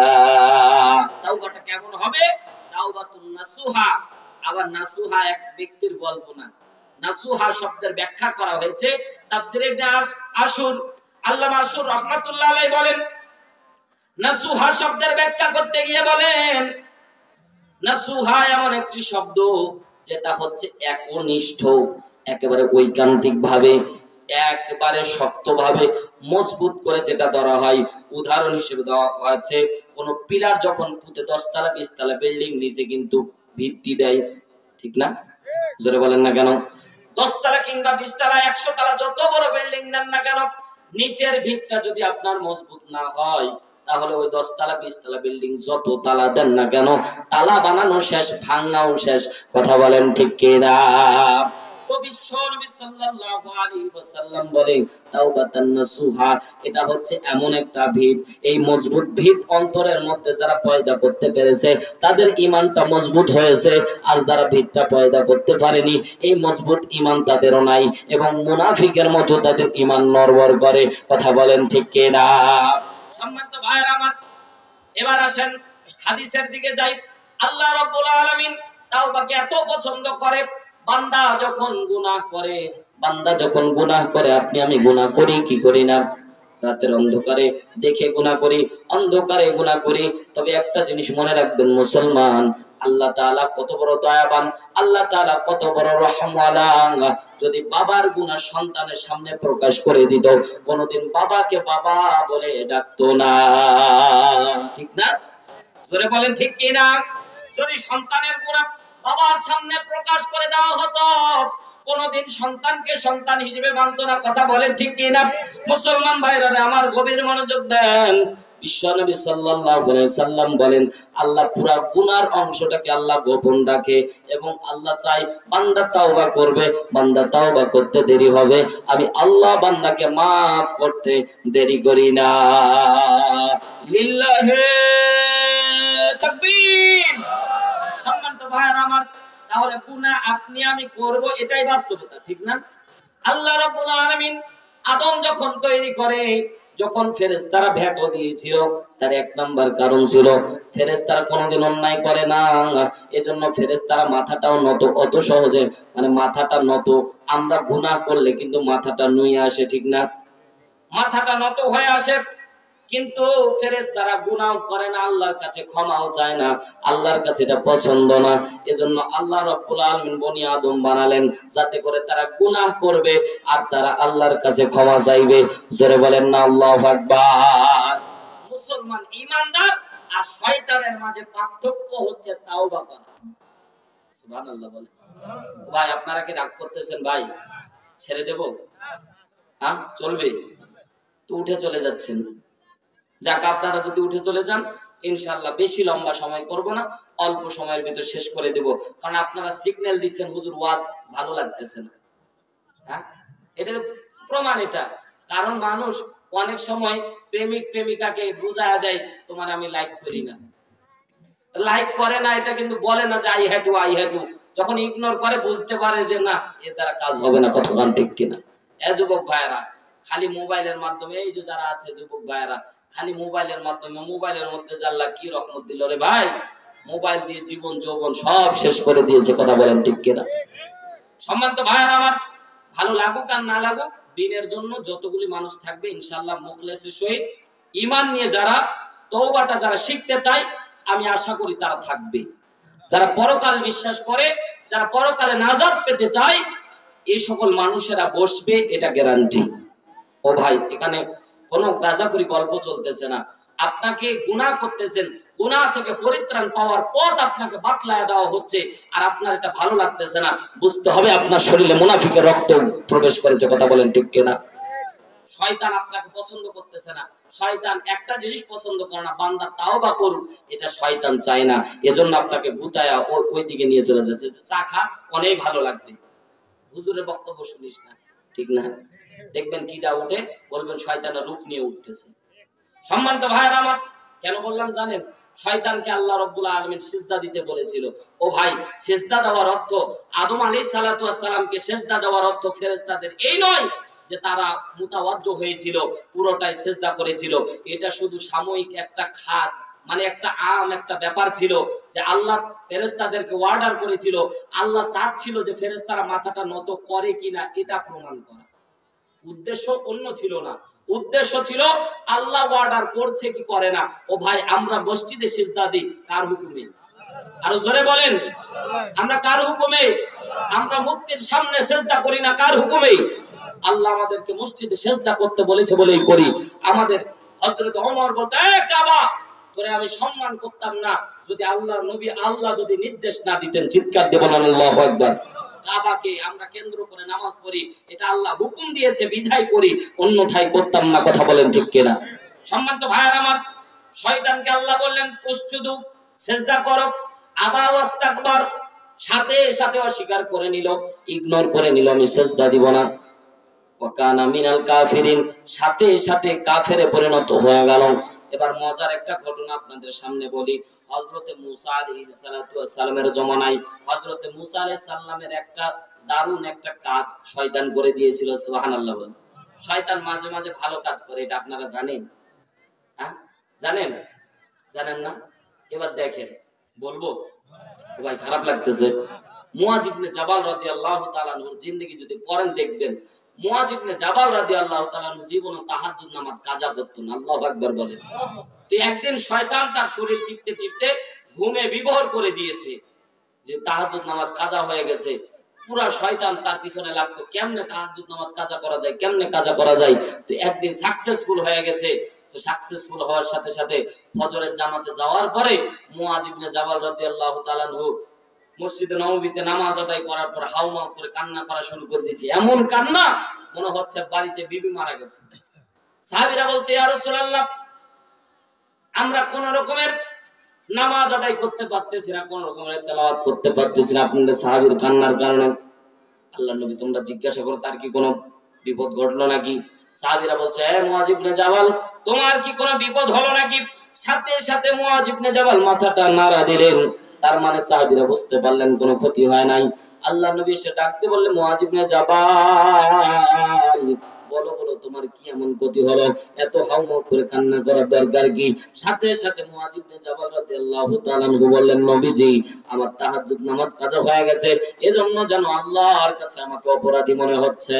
তাওবাটা কেমন হবে? তাওবাতুন নাসুহা। আবার নাসুহা এক ব্যক্তির গল্প না। নাসুহা শব্দের ব্যাখ্যা করা হয়েছে তাফসীরে ইবনে আশুর, আল্লামা আশুর রাহমাতুল্লাহ আলাইহি বলেন, নাসুহা শব্দের ব্যাখ্যা করতে গিয়ে বলেন, নাসুহা এমন একটি শব্দ যেটা হচ্ছে একনিষ্ঠ, একেবারে ঐকান্তিক ভাবে, একবারে শক্তভাবে মজবুত করে যেটা ধরা হয়। উদাহরণ হিসেবে দেওয়া হয়েছে, কোন পিলার যখন পুঁতে 10 তলা 20 তলা বিল্ডিং নিচে কিন্তু ভিত্তি দেয়, ঠিক না? জোরে বলেন না কেন? 10 তলা কিংবা 20 তলা 100 তলা যত বড় বিল্ডিং নেন না কেন, নিচের ভিতটা যদি আপনার মজবুত না হয়, তাহলে ওই 10 তলা 20 তলা বিল্ডিং যত তালা দেন না কেন, তালা বানানো শেষ, ভাঙাও শেষ। কথা বলেন ঠিক কিনা? তো বিশ্বনবী সাল্লাল্লাহু আলাইহি ওয়াসাল্লাম বলে তাওবাতান নাসুহা, এটা হচ্ছে এমন একটা ভিত, এই মজবুত ভিত অন্তরের মধ্যে যারা পয়দা করতে পেরেছে তাদের ঈমানটা মজবুত হয়েছে, আর যারা ভিতটা পয়দা করতে পারেনি এই মজবুত ঈমান তাদেরও নাই, এবং মুনাফিকের মতো তাদের ঈমান নড়বড় করে। কথা বলেন ঠিক কিনা? সম্মানিত ভাইরা আমার, এবার আসেন হাদিসের দিকে যাই। আল্লাহ রাব্বুল আলামিন তাওবাকে এত পছন্দ করে। বান্দা যখন গুনাহ করে, আপনি আমি গুনাহ করি কি করি না? রাতের অন্ধকারে দেখে গুনাহ করি, অন্ধকারে গুনাহ করি। তবে একটা জিনিস মনে রাখবেন মুসলমান, আল্লাহ তাআলা কত বড় দয়াবান, আল্লাহ তাআলা কত বড় রহমওয়ালা। যদি বাবার গুনাহ সন্তানের সামনে প্রকাশ করে দিত, কোনদিন বাবাকে বাবা বলে ডাকতো না, ঠিক না? জোরে বলেন ঠিক কি না? যদি সন্তানের গুনাহ বাবার সামনে প্রকাশ করে দেওয়া হতো, কোনদিন সন্তানকে সন্তান হিসেবে মানত না। কথা বলেন ঠিক কি না? মুসলমান ভাইরা আমার গভীর মনোযোগ দেন। বিশ্বনবী সাল্লাল্লাহু আলাইহি ওয়াসাল্লাম বলেন, আল্লাহ পুরা গুনার অংশটাকে আল্লাহ গোপন রাখে, এবং আল্লাহ চাই বান্দা তাওবা করবে, বান্দা তাওবা করতে দেরি হবে, আমি আল্লাহ বান্দাকে maaf করতে দেরি করি না। লিল্লাহি তাকবীর। সম্মানিত ভাইরা আমার, তাহলে গুনাহ আপনি আমি করব এটাই বাস্তবতা, ঠিক না? আল্লাহ রাব্বুল আলামিন আদম যখন তৈরি করে, যখন ফেরেশতারা ভেটো দিয়েছিল, তার এক নাম্বার কারণ ছিল ফেরেশতারা কোনোদিন অন্যায় করে না, এজন্য ফেরেশতারা মাথাটাও নত, অত সহজে মানে মাথাটা নত। আমরা গুনাহ করলে কিন্তু মাথাটা নুয়ে আসে, ঠিক না? মাথাটা নত হয়ে আসে, কিন্তু ফেরেশতারা গুনাহ করে না, আল্লাহর কাছে ক্ষমাও চায় না, আল্লাহর কাছে এটা পছন্দ না। এজন্য আল্লাহ রাব্বুল আলামিন বনি আদম বানালেন যাতে করে তারা গুনাহ করবে আর তারা আল্লাহর কাছে ক্ষমা চাইবে। জোরে বলেন না আল্লাহু আকবার। মুসলমান ঈমানদার আর শয়তানের মাঝে পার্থক্য হচ্ছে তাওবা করা। সুবহানাল্লাহ বলেন। ভাই আপনারা কি রাগ করতেছেন? ভাই ছেড়ে দেব? হ্যাঁ চলবে তো? উঠে চলে যাচ্ছেন। যাক, আপনারা যদি উঠে চলে যান ইনশাআল্লাহ বেশি লম্বা সময় করব না, অল্প সময়ের ভিতর শেষ করে দেব। কারণ আপনারা সিগন্যাল দিচ্ছেন হুজুর ওয়াজ ভালো লাগতেছে না। হ্যাঁ, এটার প্রমাণ এটা। কারণ মানুষ অনেক সময় প্রেমিক প্রেমিকাকে বুঝায়া দেয় তোমার আমি লাইক করি না, লাইক করে না, এটা কিন্তু বলে না যে আই হ্যাটু আই হ্যাটু। যখন ইগনোর করে বুঝতে পারে যে না, এর দ্বারা কাজ হবে না। কতক্ষণ ঠিক কিনা? যুবক ভাইয়েরা, খালি মোবাইলের মাধ্যমে, এই যে যারা আছে যুবক ভাইয়েরা, খালি মোবাইলের মাধ্যমে, মোবাইলের মধ্যে আল্লাহ কি রহমত দিল রে ভাই, মোবাইল দিয়ে জীবন যৌবন সব শেষ করে দিয়েছে। কথা বলেন ঠিক কিনা? সম্মানিত ভাইয়েরা আমার, ভালো লাগুক আর না লাগুক, দিনের জন্য যতগুলি মানুষ থাকবে ইনশাআল্লাহ মুখলেসের সহিত ঈমান নিয়ে যারা তওবাটা যারা শিখতে চায়, আমি আশা করি তারা থাকবে। যারা পরকাল বিশ্বাস করে, যারা পরকালে নাজাত পেতে চায়, এই সকল মানুষেরা বসবে, এটা গ্যারান্টি। ও ভাই, এখানে কোনো গাঁজাখুরি গল্প চলতেছে না। আপনাকে গুনাহ করতেছেন, গুনাহ থেকে পরিত্রাণ পাওয়ার পথ আপনাকে বাতলায় দেওয়া হচ্ছে, আর আপনার এটা ভালো লাগতেছে না। বুঝতে হবে আপনার শরীরে মুনাফিকের রক্ত প্রবেশ করেছে। কথা বলেন ঠিক কিনা? শয়তান আপনাকে পছন্দ করতেছে না। শয়তান একটা জিনিস পছন্দ করে না, বান্দা তাওবা করুক, এটা শয়তান চায় না। এজন্য আপনাকে গুতায়া ওই দিকে নিয়ে চলে যাচ্ছে, চা খা, অনেক ভালো লাগবে, হুজুরের বক্তব্য শুনিস না, ঠিক না? দেখবেন কিটা উঠে, বলবেন শয়তানের রূপ নিয়ে উঠতেছে। সম্মানিত ভাইরা আমার, কেন বললাম জানেন? শয়তানকে আল্লাহ রাব্বুল আলামিন সিজদা দিতে বলেছিল। ও ভাই, সিজদা দেওয়ার অর্থ, আদম আলাইহিস সালাতু ওয়াস সালামকে সিজদা দেওয়ার অর্থ ফেরেশতাদের এই নয় যে তারা মুতাওয়াজ্জ হয়েছিল, পুরোটাই সিজদা করেছিল। এটা শুধু সাময়িক একটা খাস, মানে একটা একটা ব্যাপার ছিল যে আল্লাহ ফেরেশতাদেরকে অর্ডার করেছিল, আল্লাহ চাচ্ছিল যে ফেরেশতারা মাথাটা নত করে কিনা এটা প্রমাণ করা। উদ্দেশ্য অন্য ছিল না, উদ্দেশ্য ছিল আল্লাহ অর্ডার করছে কি করে না। ও ভাই, আমরা মসজিদে সিজদা দিই কার হুকুমে? আরো জোরে বলেন, আমরা কার হুকুমে? আমরা মূর্তির সামনে সিজদা করি না, কার হুকুমে? আল্লাহ আমাদেরকে মসজিদে সিজদা করতে বলেছে বলেই করি। আমাদের হযরত ওমর বলতে, কাবা তোরে আমি সম্মান করতাম না যদি আল্লাহর নবী, আল্লাহ যদি নির্দেশ না দিতেন। চিৎকার দিয়ে বলেন আল্লাহু আকবার। কাবাকে আমরা কেন্দ্র করে নামাজ পড়ি, এটা আল্লাহ হুকুম দিয়েছে বিধায় করি, অন্যথায় করতাম না। কথা বলেন ঠিক কিনা? সম্মানিত ভাইরা আমার, শয়তানকে আল্লাহ বললেন উসজুদু, সিজদা করো। আবা ওয়াস্তাকবার, সাথে সাথে অস্বীকার করে নিল, ইগনোর করে নিল, আমি সিজদা দিব না। ওয়াকানা মিনাল কাফিরিন, সাথে সাথে কাফেরে পরিণত হয়ে গেল। এবার মজার একটা ঘটনা আপনাদের সামনে বলি। হযরতে মুসা আলাইহিস সালাতু ওয়াস সালামের জমানায় হযরতে মুসা আলাইহিস সালামের একটা দারুণ একটা কাজ শয়তান করে দিয়েছিল। সুবহানাল্লাহ বলেন। শয়তান মাঝে মাঝে ভালো কাজ করে, এটা আপনারা জানেন? হ্যাঁ জানেন? জানেন না? এবার দেখেন, বলবো ভাই খারাপ লাগতেছে। মুআয ইবনে জাবাল রাদিয়াল্লাহু তাআলা আনহুর জিন্দেগি যদি পড়েন দেখবেন, মুআয ইবনে জাবাল রাদিয়াল্লাহু তাআলা আনহু জীবনে তাহাজ্জুদ নামাজ কাজা করত না। আল্লাহু আকবার বলেন। তো একদিন শয়তান তার শরীর টিপতে টিপতে ঘুমে বিভোর করে দিয়েছে যে তাহাজ্জুদ নামাজ কাজা হয়ে গেছে। পুরা শয়তান তার পিছনে লাগতো, কেমনে তাহাজ্জুদ নামাজ কাজা করা যায়, কেমনে কাজা করা যায়। তো একদিন সাকসেসফুল হয়ে গেছে। তো সাকসেসফুল হওয়ার সাথে সাথে ফজরের জামাতে যাওয়ার পরে মুআয ইবনে জাবাল রাদিয়াল্লাহু তাআলা আনহু মসজিদে নববীতে নামাজ আদায় করার পর হাউমাউ করে কান্না করা শুরু করে দিয়েছে। এমন কান্না মনে হচ্ছে বাড়িতে বিবি মারা গেছে। সাহাবীরা বলছে, ইয়া রাসূলুল্লাহ, আমরা কোন রকমের নামাজ আদায় করতে পারতেছি না, কোন রকমের তেলাওয়াত করতে পারতেছি না আপনাদের সাহাবীর কান্নার কারণে। আল্লাহর নবী, তোমরা জিজ্ঞাসা করো তার কি কোনো বিপদ ঘটলো নাকি? সাহাবীরা বলছে, এ মুআয ইবনে জাবাল, তোমার কি কোনো বিপদ হলো নাকি? সাথে সাথে মুআয ইবনে জাবাল মাথাটা নাড়া দিলেন। তার মানে সাহাবীরা বুঝতে পারলেন কোনো ক্ষতি হয় নাই। আল্লাহ নবী এসে ডাকতে বললে, মুআয ইবনে জাবাল, বলো বলো তোমার কি এমন ক্ষতি হলো? এত হাউমাউ করে কান্না করার দরকার কি? সাথে সাথে মুআয ইবনে জাবাল রাদিয়াল্লাহু তাআলা আনহু বললেন, নবীজি, আমার তাহাজ্জুদ নামাজ কাজা হয়ে গেছে, এজন্য যেন আল্লাহর কাছে আমাকে অপরাধী মনে হচ্ছে।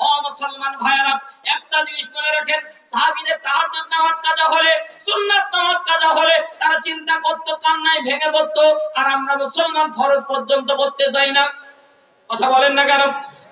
ও মুসলমান ভাইরা, একটা জিনিস মনে রাখেন, সাহাবীদের তাহাজ্জুদ নামাজ কাজা হলে, সুন্নাত নামাজ কাজা হলে তারা চিন্তা করত, কান্নায় ভেঙে পড়তো। আর আমরা মুসলমান ফরজ পর্যন্ত পড়তে যাই না। কথা বলেন না কেন?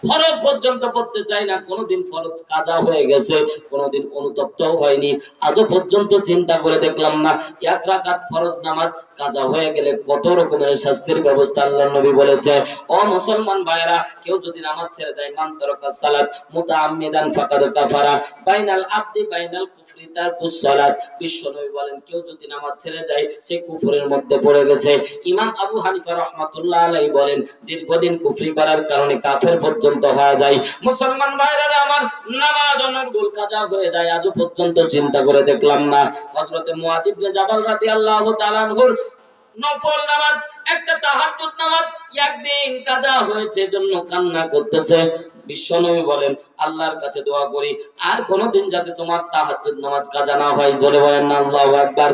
ফরজ পর্যন্ত পড়তে চাই না। কোনদিন ফরজ কাজা হয়ে গেছে, কোনদিন অনুতপ্তও হয়নি। আজও পর্যন্ত চিন্তা করে দেখলাম না এক রাকাত ফরজ নামাজ কাজা হয়ে গেলে কত রকমের শাস্তির ব্যবস্থা আল্লাহর নবী বলেছে। ও মুসলমান ভাইরা, কেউ যদি নামাজ ছেড়ে দেয়, মান তারাকা সালাত মুতাআম্মিদান ফাকাদ কাফারা বাইনাল আবদি বাইনাল কুফরি তারকুস সালাত। বিশ্বনবী বলেন, কেউ যদি নামাজ ছেড়ে যায় সে কুফরের মধ্যে পড়ে গেছে। ইমাম আবু হানিফা রাহমাতুল্লাহ আলাইহি বলেন, দীর্ঘদিন কুফরি করার কারণে কাফের পর্যন্ত হয়ে যায়। মুসলমান ভাইরা আমার, নামাজ অনর্গল কাজা হয়ে যায়, আজও পর্যন্ত চিন্তা করে দেখলাম না। হযরত মুআয ইবনে জাবাল রাদিয়াল্লাহু তাআলা আনহুর নফল নামাজ, একটা তাহাজ্জুদ নামাজ একদিন কাজা হয়েছে, জন্য কান্না করতেছে। বিশ্বনবী বলেন, আল্লাহর কাছে দোয়া করি আর কোনদিন যাতে তোমার তাহাজ্জুদ নামাজ কাজা না হয়। জোরে বলেন না আল্লাহু আকবার।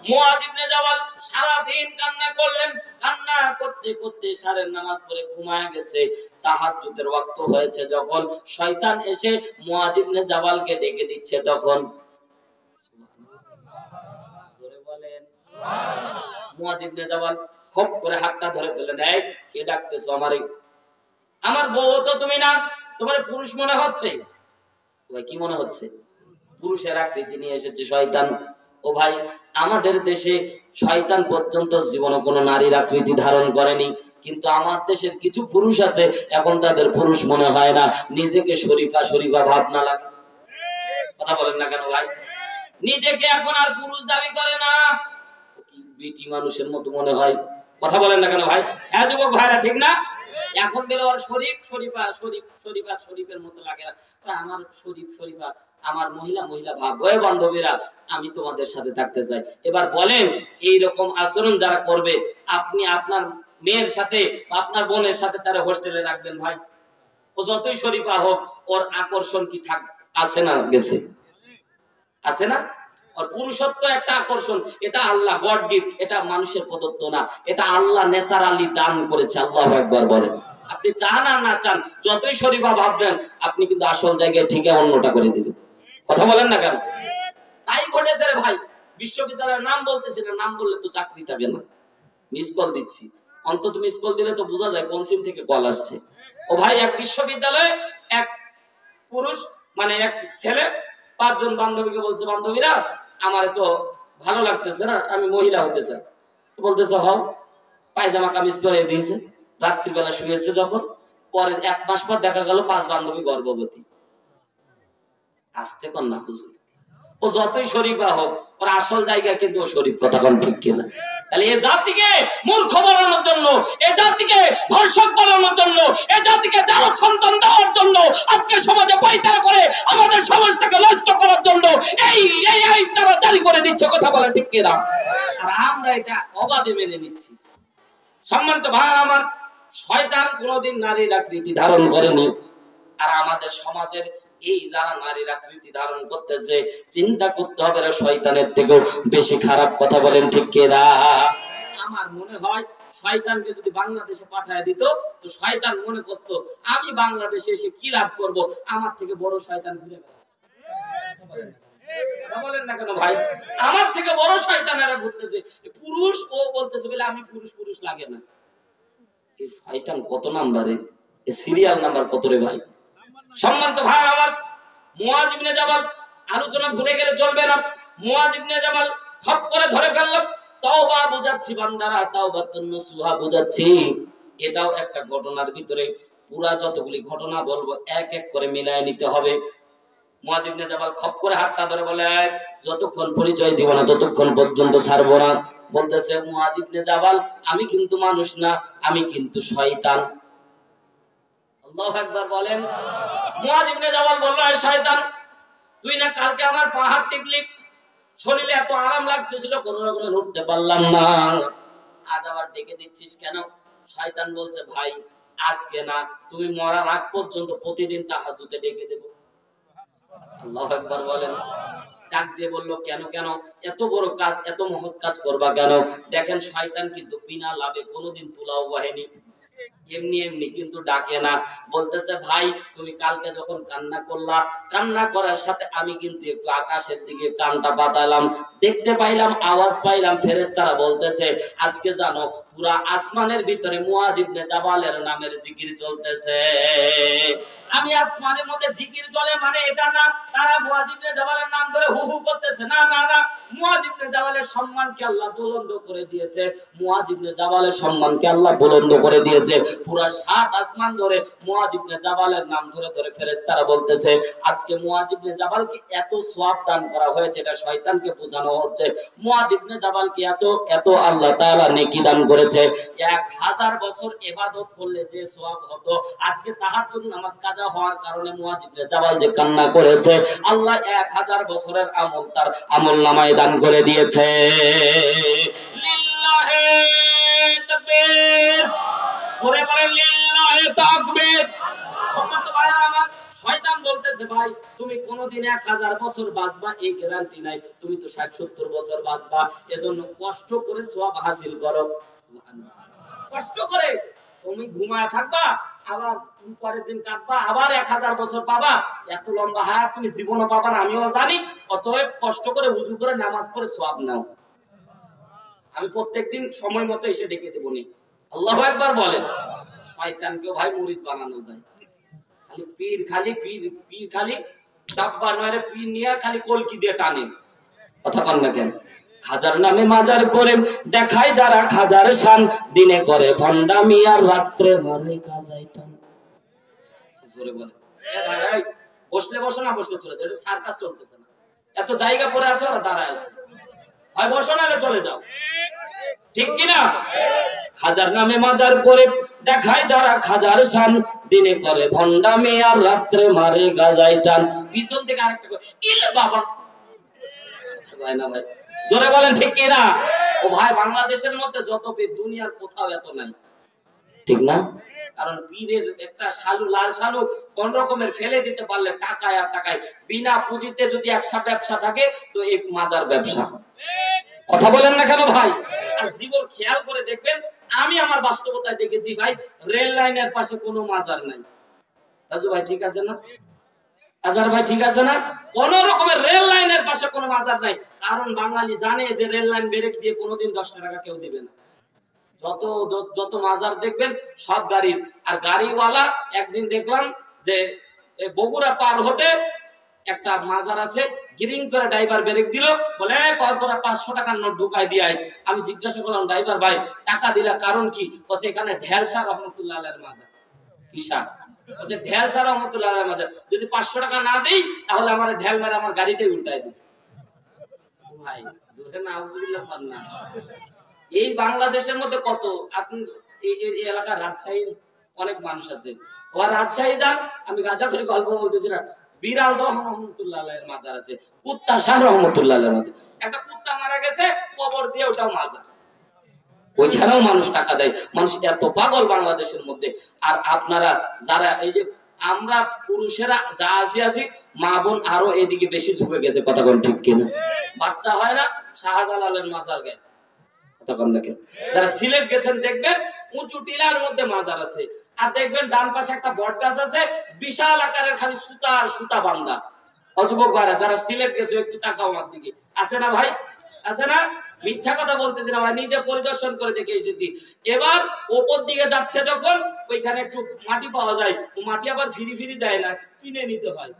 মুআয ইবনে জাবাল সারা দিন কান্না করলেন, কান্না করতে করতে সারের নামাজ পড়ে ঘুমায় গেছে। তাহাজ্জুদের ওয়াক্ত হয়েছে যখন, শয়তান এসে মুআয ইবনে জাবালকে ডেকে দিচ্ছে, তখন জোরে বলেন মুআয ইবনে জাবাল খপ করে হাতটা ধরে ফেললেন, এই কে ডাকতেছো আমারে? আমার বউ তো তুমি না, তোমার পুরুষ মনে হচ্ছে। ভাই কি মনে হচ্ছে? পুরুষের আকৃতি নিয়ে এসেছে শয়তান। ও ভাই, আমাদের দেশে শয়তান পর্যন্ত জীবনে কোনো নারীর আকৃতি ধারণ করেনি, কিন্তু আমার দেশের কিছু পুরুষ আছে, এখন তাদের পুরুষ মনে হয় না, নিজেকে শরীফা শরীফা ভাবনা লাগে। কথা বলেন না কেন ভাই? নিজেকে এখন আর পুরুষ দাবি করে না, কি বিটি মানুষের মতো মনে হয়। কথা বলেন না কেন ভাই? হ্যাঁ যুবক ভাইরা, ঠিক না? এখন বেরো আর শরীফ শরীফা, শরীফ শরীফা শরীফের মতো লাগে না। আমার শরীফ শরীফা, আমার মহিলা মহিলা ভাব। ওই বান্ধবীরা, আমি তোমাদের সাথে থাকতে চাই। এবার বলেন, এই রকম আচরণ যারা করবে, আপনি আপনার মেয়ের সাথে, আপনার বোনের সাথে তারা হোস্টেলে রাখবেন ভাই? ও যতই শরীফা হোক, ওর আকর্ষণ কি থাক আছে না গেছে? আছে না? আর পুরুষত্ব একটা আকর্ষণ, এটা আল্লাহ গড গিফট, এটা মানুষের প্রদত্ত না, এটা আল্লাহ ন্যাচারালি দান করেছে। আল্লাহু আকবার বলেন। আপনি চান আর না চান, যতই শরীফা ভাববেন, আপনি কিন্তু আসল জায়গায় ঠিক অন্যটা করে দিবেন। কথা বলেন না কেন? তাই ঘটেছে রে ভাই। বিশ্ববিদ্যালয়ের নাম বলতেছি না, নাম বললে তো চাকরি থাকে না। মিস কল দিচ্ছি, অন্তত মিস কল দিলে তো বোঝা যায় কোন সিম থেকে কল আসছে। ও ভাই, এক বিশ্ববিদ্যালয়ে এক পুরুষ, মানে এক ছেলে 5 জন বান্ধবীকে বলছে, বান্ধবীরা আমার তো ভালো লাগতেছে না, আমি মহিলা হতে চাই। তো বলতেছে, হও। পায়জামা কামিজ পরে দিয়েছে, রাত্রিবেলা শুয়েছে যখন, পরে 1 মাস পর দেখা গেল 5 বান্ধবী গর্ভবতী। আসতে কন না হুজুর, ও যতই শরীফা হোক, ওর আসল জায়গা কিন্তু ও শরীফ। কথা কোন ঠিক কিনা? তাহলে এ জাতিকে মূর্খ বানানোর জন্য, এ জাতিকে ধর্ষক বানানোর জন্য, এ জাতিকে জাল সন্তান দেওয়ার জন্য, আজকে সমাজে পয়তারা করে আমাদের সমাজটাকে নষ্ট করার জন্য এই এই এই তারা জারি করে দিচ্ছে। কথা বলে ঠিক কিনা? আর আমরা এটা অবাধে মেনে নিচ্ছি। সম্মানিত ভাই আমার, শয়তান কোনোদিন নারীর আকৃতি ধারণ করেনি। আর আমাদের সমাজের এই যারা নারীর আকৃতি ধারণ করতেছে, চিন্তা করতে হবে এরা শয়তানের থেকেও বেশি খারাপ। কথা বলেন ঠিক কিনা? আমার মনে হয় শয়তানকে যদি বাংলাদেশে পাঠায় দিত, তো শয়তান মনে করত আমি বাংলাদেশে এসে কি লাভ করব, আমার থেকে বড় শয়তান ঘুরে বেড়াচ্ছে। বলেন না কেন ভাই? আমার থেকে বড় শয়তানেরা ঘুরতেছে, পুরুষ ও বলতেছে বলে আমি পুরুষ পুরুষ লাগে না। এই শয়তান কত নাম্বারের, এই সিরিয়াল নাম্বার কত রে ভাই? সম্মানিত ভাই আমার, মুআয ইবনে জাবাল, আলোচনা ভুলে গেলে চলবে না। মুআয ইবনে জাবাল খপ করে ধরে ফেলল, তওবা বুঝাচ্ছি বান্দারা, তাওবাতুন নসুহা বুঝাচ্ছি। এটাও একটা ঘটনার ভিতরে, পুরা যতগুলি ঘটনা বলবো এক এক করে মিলায় নিতে হবে। মুআয ইবনে জাবাল খপ করে হাতটা ধরে বলে, যতক্ষণ পরিচয় দিব না ততক্ষণ পর্যন্ত ছাড়বো না। বলতেছে, মুআয ইবনে জাবাল, আমি কিন্তু মানুষ না, আমি কিন্তু শয়তান। আল্লাহু আকবার বলেন। মুআয ইবনে জাবাল বলল, এ শয়তান, তুই না কালকে আমার পাহাড় টিপলি, শরীরে এত আরাম লাগতেছিল, কোনো রকমে উঠতে পারলাম না, আজ আবার ডেকে দিচ্ছিস কেন? শয়তান বলছে, ভাই আজকে না, তুমি মরার আগ পর্যন্ত প্রতিদিন তাহাজ্জুদে ডেকে দেব। আল্লাহু আকবার বলেন। ডাক দিয়ে বলল, কেন কেন এত বড় কাজ, এত মহৎ কাজ করবা কেন? দেখেন শয়তান কিন্তু বিনা লাভে কোনোদিন তুলাও বাহিনী, এমনি এমনি কিন্তু ডাকে না। বলতেছে, ভাই তুমি কালকে যখন কান্না করলা, কান্না করার সাথে আমি কিন্তু একটু আকাশের দিকে কানটা পাতালাম, দেখতে পাইলাম, আওয়াজ পাইলাম, ফেরেশতারা বলতেছে আজকে জানো পুরা আসমানের ভিতরে মুআয ইবনে জাবালের নামের জিকির চলতেছে। আমি আসমানের মধ্যে জিকির চলে মানে এটা না তারা মুআয ইবনে জাবালের নাম ধরে হু হু করতেছে, না না না, মুআয ইবনে জাবালের সম্মানকে আল্লাহ বুলন্দ করে দিয়েছে। মুআয ইবনে জাবালের সম্মানকে আল্লাহ বুলন্দ করে দিয়েছে। পুরা ৭ আসমান ধরে মুআয ইবনে জাবালের নাম ধরে ধরে ফেরেশতারা বলতেছে আজকে মুআয ইবনে জাবালকে এত সওয়াব দান করা হয়েছে, এটা শয়তানকে বোঝানো হচ্ছে মুআয ইবনে জাবালকে এত এত আল্লাহ তাআলা নেকি দান করেছে। ১০০০ বছর ইবাদত করলে যে সওয়াব হতো, আজকে তাহাজ্জুদ নামাজ কাজা হওয়ার কারণে মুআয ইবনে জাবাল যে কান্না করেছে, আল্লাহ ১০০০ বছরের আমল তার আমলনামায় দান করে দিয়েছে। লিল্লাহি তাকবীর, সূরা বলেন লিল্লাহি তাকবীর। সম্মানিত ভাইরা আমার, শয়তান বলতেছে, ভাই তুমি কোনদিন ১০০০ বছর বাঁচবা এই গ্যারান্টি নাই, তুমি তো ৬০-৭০ বছর বাঁচবা, এজন্য কষ্ট করে সওয়াব হাসিল করো। সুবহানাল্লাহ। কষ্ট করে তুমি ঘুমায় থাকবা, আবার পরের দিন কাটবা, আবার ১০০০ বছর পাবা, এত লম্বা হায়াত তুমি জীবনও পাবা না, আমিও জানি। অতএব কষ্ট করে ওযু করে নামাজ পড়ে সওয়াব নাও, আমি প্রত্যেকদিন সময় মতো এসে ডেকে দেব নি। আল্লাহু আকবার বলেন। শয়তানকে ভাই মুরিদ বানানো যায়, খালি পীর, খালি পীর, পীর খালি ডাব্বা নয়, পীর নিয়ে খালি কলকি দিয়ে টানে, কথা কন না কেন? খাজার নামে মাজার করে দেখায় যারা খাজার শান, দিনে করে ভন্ডামি আর রাত্রে মারে গাজায় টান। জোরে বলে, এ ভাই বসলে বসো, না বসলে চলে যাও, এটা সার্কাস চলতেছে না, এত জায়গা পড়ে আছে, ওরা দাঁড়ায় আছে, হয় বসো না চলে যাও, ঠিক কিনা? খাজার নামে মাজার করে দেখায় যারা খাজার শান, দিনে করে ভন্ডামি আর রাত্রে মারে গাজায় টান। পিছন থেকে আরেকটা করে ইলে বাবা, হয় না ভাই? জোরে বলেন ঠিক কিনা? ও ভাই, বাংলাদেশের মধ্যে যত পীর দুনিয়ার কোথাও এত নাই, ঠিক না? কারণ পীরের একটা শালু, লাল শালু কোন রকমের ফেলে দিতে পারলে টাকায় আর টাকায়, বিনা পুঁজিতে যদি একটা ব্যবসা থাকে তো এই মাজার ব্যবসা। কথা বলেন না কেন ভাই? আর জীবন খেয়াল করে দেখবেন, আমি আমার বাস্তবতায় দেখেছি ভাই, রেল লাইনের পাশে কোনো মাজার নাই। রাজু ভাই ঠিক আছে না? আজার ভাই ঠিক আছে না? কোন রকমের রেল লাইনের পাশে কোনো মাজার নাই, কারণ বাঙালি জানে যে রেল লাইন ব্রেক দিয়ে কোনোদিন ১০ টাকা কেউ দিবে না। যত যত মাজার দেখবেন সব গাড়ির। আর গাড়িওয়ালা একদিন দেখলাম যে বগুড়া পার হতে একটা মাজার আছে, গিরিং করে ড্রাইভার ব্রেক দিল, বলে কর্পোরা ৫০০ টাকার নোট ঢুকাই দিয়াই। আমি জিজ্ঞাসা করলাম, ড্রাইভার ভাই টাকা দিলা কারণ কি? বলছে এখানে ঢেলসা রহমতুল্লাহ আলাইহির মাজার। কিসা? বলছে ঢেলসা রহমতুল্লাহ আলাইহির মাজার, যদি ৫০০ টাকা না দেই তাহলে আমার ঢেল মেরে আমার গাড়িটাই উল্টাই দিবে। ভাই জোরে নাউজুবিল্লাহ পান না। এই বাংলাদেশের মধ্যে কত, আপনি এই এলাকার রাজশাহীর অনেক মানুষ আছে, ওরা রাজশাহী যান, আমি গাজাখড়ি গল্প বলতেছি না, বিড়াল রহমতুল্লাহ আলাইহির মাজার আছে, কুত্তা শাহ রহমতুল্লাহ আলাইহির মাজার, একটা কুত্তা মারা গেছে কবর দিয়ে, ওটাও মাজার, ওইখানেও মানুষ টাকা দেয়। মানুষ এত পাগল বাংলাদেশের মধ্যে। আর আপনারা যারা এই যে আমরা পুরুষেরা যা আছি মা বোন আরো এদিকে বেশি ঝুঁকে গেছে, কথা কোন ঠিক কিনা? বাচ্চা হয় না, শাহজালালের মাজার গায়ে, কথা কোন দেখেন? যারা সিলেট গেছেন দেখবেন উঁচু টিলার মধ্যে মাজার আছে, আর দেখবেন ডান পাশে একটা বট গাছ আছে, বিশাল আকারের, খালি সুতা আর সুতা বান্ধা। অযুবক ভাইরা যারা সিলেট গেছে একটু তাকাও আমার দিকে, আছে না ভাই? আছে না? মিথ্যা কথা বলতেছি না ভাই, নিজে পরিদর্শন করে দেখে এসেছি। এবার ওপর দিকে যাচ্ছে যখন, ওইখানে একটু মাটি পাওয়া যায়, ও মাটি আবার ফিরি দেয় না, কিনে নিতে হয়,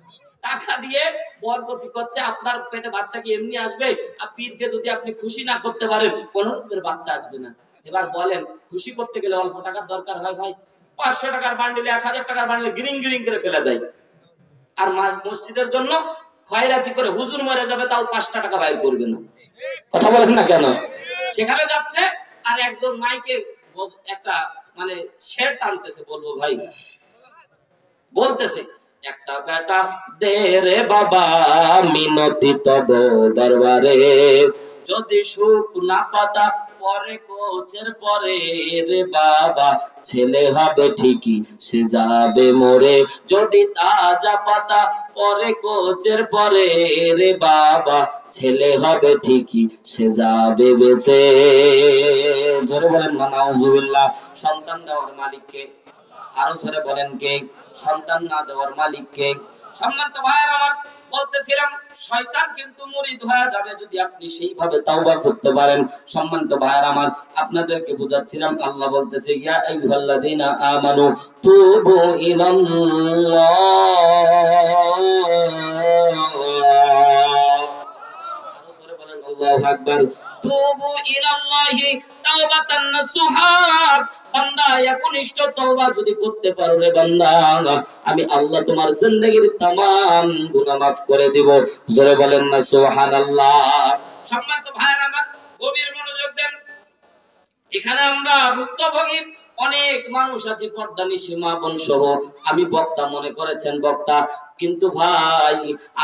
টাকা দিয়ে বরকতি করছে। আপনার পেটে বাচ্চা কি এমনি আসবে? আর পীরকে যদি আপনি খুশি না করতে পারেন, কোন রকমের বাচ্চা আসবে না। এবার বলেন, খুশি করতে গেলে অল্প টাকার দরকার হয় ভাই। ৫০০ টাকার বান্ডিলে ১০০০ টাকার বান্ডিলে গিরিং করে ফেলে দেয়। আর মসজিদের জন্য খয়রাতি করে হুজুর মরে যাবে, তাও ৫টা টাকা বাইর করবে না, কথা বলেন না কেন? সেখানে যাচ্ছে আর একজন মাইকে একটা মানে শের টানতেছে, বলবো ভাই বলতেছে একটা বেটা দে রে বাবা মিনতি তব দরবারে, যদি সুখ না পাতা পরে কোচের পরে রে বাবা, ছেলে হবে ঠিকই সে যাবে মরে, যদি তাজা পাতা পরে কোচের পরে রে বাবা, ছেলে হবে ঠিকই সে যাবে বেঁচে। জোরে বলেন না নাউজুবিল্লাহ। সন্তান দেওয়ার মালিক কে? আরো জোরে বলেন কে? সন্তান না দেওয়ার মালিক কে? সম্মানিত ভাইরা আমার, বলতেছিলাম শয়তান কিন্তু মুরিদ হয়ে যাবে যদি আপনি সেইভাবে তাওবা করতে পারেন। সম্মানিত ভাইরা আমার, আপনাদেরকে বুঝাচ্ছিলাম আল্লাহ বলতেছে ইয়া আইয়ুহাল্লাযীনা আমানু তুবু ইলাল্লাহ, আরো জোরে বলেন আল্লাহু আকবার। তুবু ইলাল্লাহি তাওবাতান নাসুহা, বান্দা একনিষ্ঠ তওবা যদি করতে পারো রে বান্দা, আমি আল্লাহ তোমার জিন্দেগীর तमाम গুনাহ maaf করে দেব। জোরে বলেন না সুবহানাল্লাহ। সম্মানিত ভাইরা আমার, গভীর মনোযোগ দেন। এখানে আমরা ভুক্তভোগী অনেক মানুষ আছে, পর্দানিশী মা বোন সহ। আমি বক্তা মনে করেছেন বক্তা, কিন্তু ভাই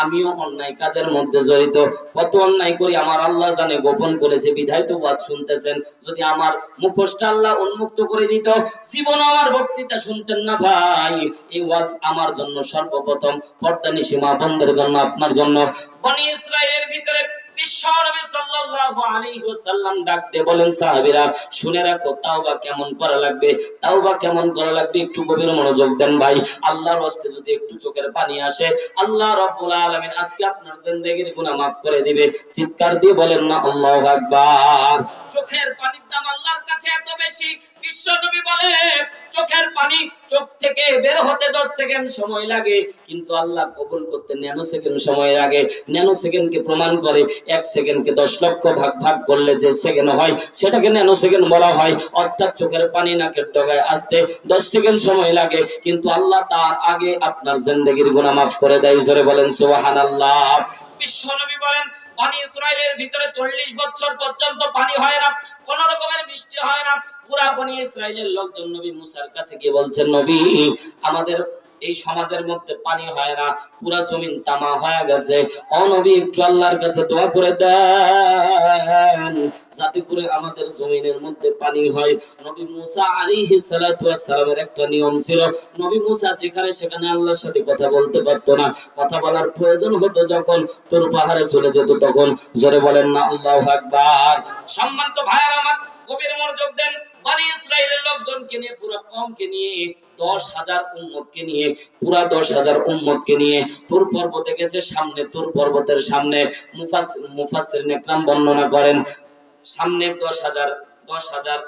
আমিও অন্যায় কাজের মধ্যে জড়িত। কত অন্যায় করি আমার আল্লাহ জানে, গোপন করেছে বিধায় তো ওয়াজ শুনতেছেন। যদি আমার মুখোশটা আল্লাহ উন্মুক্ত করে দিত, জীবনে আমার বক্তৃতা শুনতেন না ভাই। এই ওয়াজ আমার জন্য সর্বপ্রথম, পর্দানিশী মা বোনদের জন্য, আপনার জন্য। বনি ইসরাইলের ভিতরে বিশ্বনবী সাল্লাল্লাহু আলাইহি ওয়াসাল্লাম ডাক দিয়ে বলেন সাহাবীরা শুনে রাখো তাওবা কেমন করা লাগবে, তাওবা কেমন করা লাগবে। একটু গভীর মনোযোগ দেন ভাই। আল্লাহর ওয়াস্তে যদি একটু চোখের পানি আসে, আল্লাহ রাব্বুল আলামিন আজকে আপনার জিন্দেগীর গুনাহ maaf করে দিবে। চিৎকার দিয়ে বলেন না আল্লাহু আকবার। চোখের পানির দাম আল্লাহর কাছে এত বেশি, বিশ্বনবী বলে চোখের পানি চোখ থেকে বের হতে 10 সেকেন্ড সময় লাগে, কিন্তু আল্লাহ কবুল করতে ন্যানো সেকেন্ড সময় লাগে। ন্যানো সেকেন্ডকে প্রমাণ করে 1 সেকেন্ডকে 10 লক্ষ ভাগ ভাগ করলে যে সেকেন্ড হয় সেটাকে ন্যানো সেকেন্ড বলা হয়। অর্থাৎ চোখের পানি নাকের ডগায় আসতে 10 সেকেন্ড সময় লাগে, কিন্তু আল্লাহ তার আগে আপনার জিন্দেগীর গুনাহ maaf করে দেয়। জোরে বলেন সুবহানাল্লাহ। বিশ্বনবী বলেন বনি ইসরাইলের ভিতরে 40 বছর পর্যন্ত পানি হয় না, কোন রকমের বৃষ্টি হয় না। পুরা বনি ইসরাইলের লোকজন নবী মুসার কাছে গিয়ে বলছেন নবী আমাদের এই সমাজের মধ্যে পানি হয় না, পুরা জমিন তামা হয়ে গেছে। ও নবী একটু আল্লাহর কাছে দোয়া করে দেন যাতে করে আমাদের জমিনের মধ্যে পানি হয়। নবী মুসা আলাইহিস সালাতু ওয়াস সালামের একটা নিয়ম ছিল, নবী মুসা যেখানে সেখানে আল্লাহর সাথে কথা বলতে পারতো না। কথা বলার প্রয়োজন হতো যখন তোর পাহাড়ে চলে যেত তখন। জোরে বলেন না আল্লাহু আকবার। সম্মানিত ভাইরা আমার, গভীর মনোযোগ দেন। বনি ইসরাইলের লোকজনকে নিয়ে, পুরো কওমকে নিয়ে, 10,000 উম্মতকে নিয়ে, পুরা 10,000 উম্মতকে নিয়ে তুর পর্বতে গেছে। সামনে তুর পর্বতের সামনে মুফাসসিরিন ইকরাম বর্ণনা করেন সামনে 10,000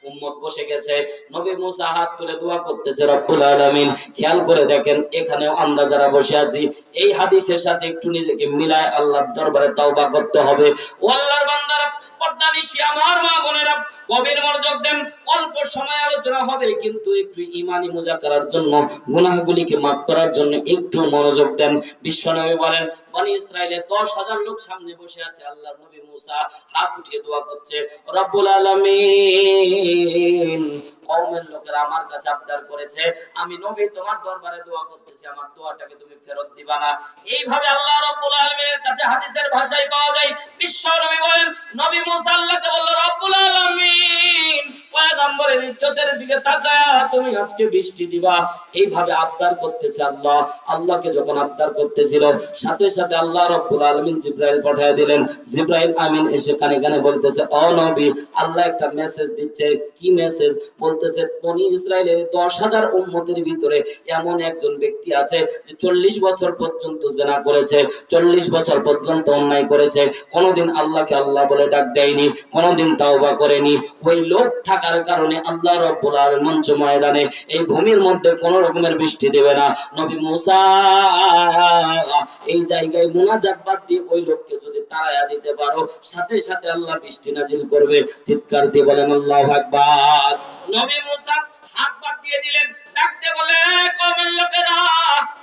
উম্মত বসে গেছে। নবী মুসা হাত তুলে দোয়া করতেছে রব্বুল আলামিন। খেয়াল করে দেখেন এখানেও আমরা যারা বসে আছি এই হাদিসের সাথে একটু নিজেকে মিলায় আল্লাহর দরবারে তাওবা করতে হবে। ও আল্লাহর বান্দারা, পর্দানিশী আমার মা বোনেরা, গভীর মনোযোগ দেন। অল্প সময় আলোচনা হবে, কিন্তু একটু ঈমানি মুযাকারার জন্য, গুনাহগুলিকে maaf করার জন্য একটু মনোযোগ দেন। বিশ্বনবী বলেন বনি ইসরাইলের 10,000 লোক সামনে বসে আছে। আল্লাহর নবী মুসা হাত উঠিয়ে দোয়া করছে রব্বুল আলামিন, কওমের লোকেরা আমার কাছে আবদার করেছে, আমি নবী তোমার দরবারে দোয়া করতেছি, আমার দোয়াটাকে তুমি ফেরত দিবা না। এইভাবে আল্লাহ রাব্বুল আলামিনের কাছে হাদিসের ভাষায় পাওয়া যায়। বিশ্বনবী বলেন নবী মুসা আল্লাহকে বলল রব্বুল আলামিন পয়গম্বরের ইজ্জতের দিকে তাকায়া তুমি আজকে বৃষ্টি দিবা। এইভাবে আবদার করতেছে আল্লাহ। আল্লাহকে যখন আবদার করতেছিল সাথে সাথে আল্লাহ রাব্বুল আলামিন জিবরাইল পাঠিয়ে দিলেন। জিবরাইল আমিন এসে কানে কানে বলতেছে ও নবী, আল্লাহ একটা মেসেজ দিচ্ছে। কি মেসেজ? বলতেছে বনি ইসরাইলের 10,000 উম্মতের ভিতরে এমন একজন ব্যক্তি আছে যে 40 বছর পর্যন্ত জিনা করেছে, 40 বছর পর্যন্ত অন্যায় করেছে, কোনোদিন আল্লাহকে আল্লাহ বলে ডাক দেয়নি, কোনোদিন তাওবা করেনি। ওই লোক থাকার কারণে আল্লাহ রাব্বুল আলামিন মঞ্চ ময়দানে এই ভূমির মধ্যে কোন রকমের বৃষ্টি দেবে না। নবী মুসা এই জায়গায় মুনাজাত বাদ দিয়ে ওই লোককে যদি তাড়ায়া দিতে পারো, সাথে সাথে আল্লাহ বৃষ্টি নাজিল করবে। চিৎকার দিয়ে বলেন আল্লাহু আকবার। নবী মুসা হাত বাদ দিয়ে দিলেন, ডাকতে বলে কওমের লোকেরা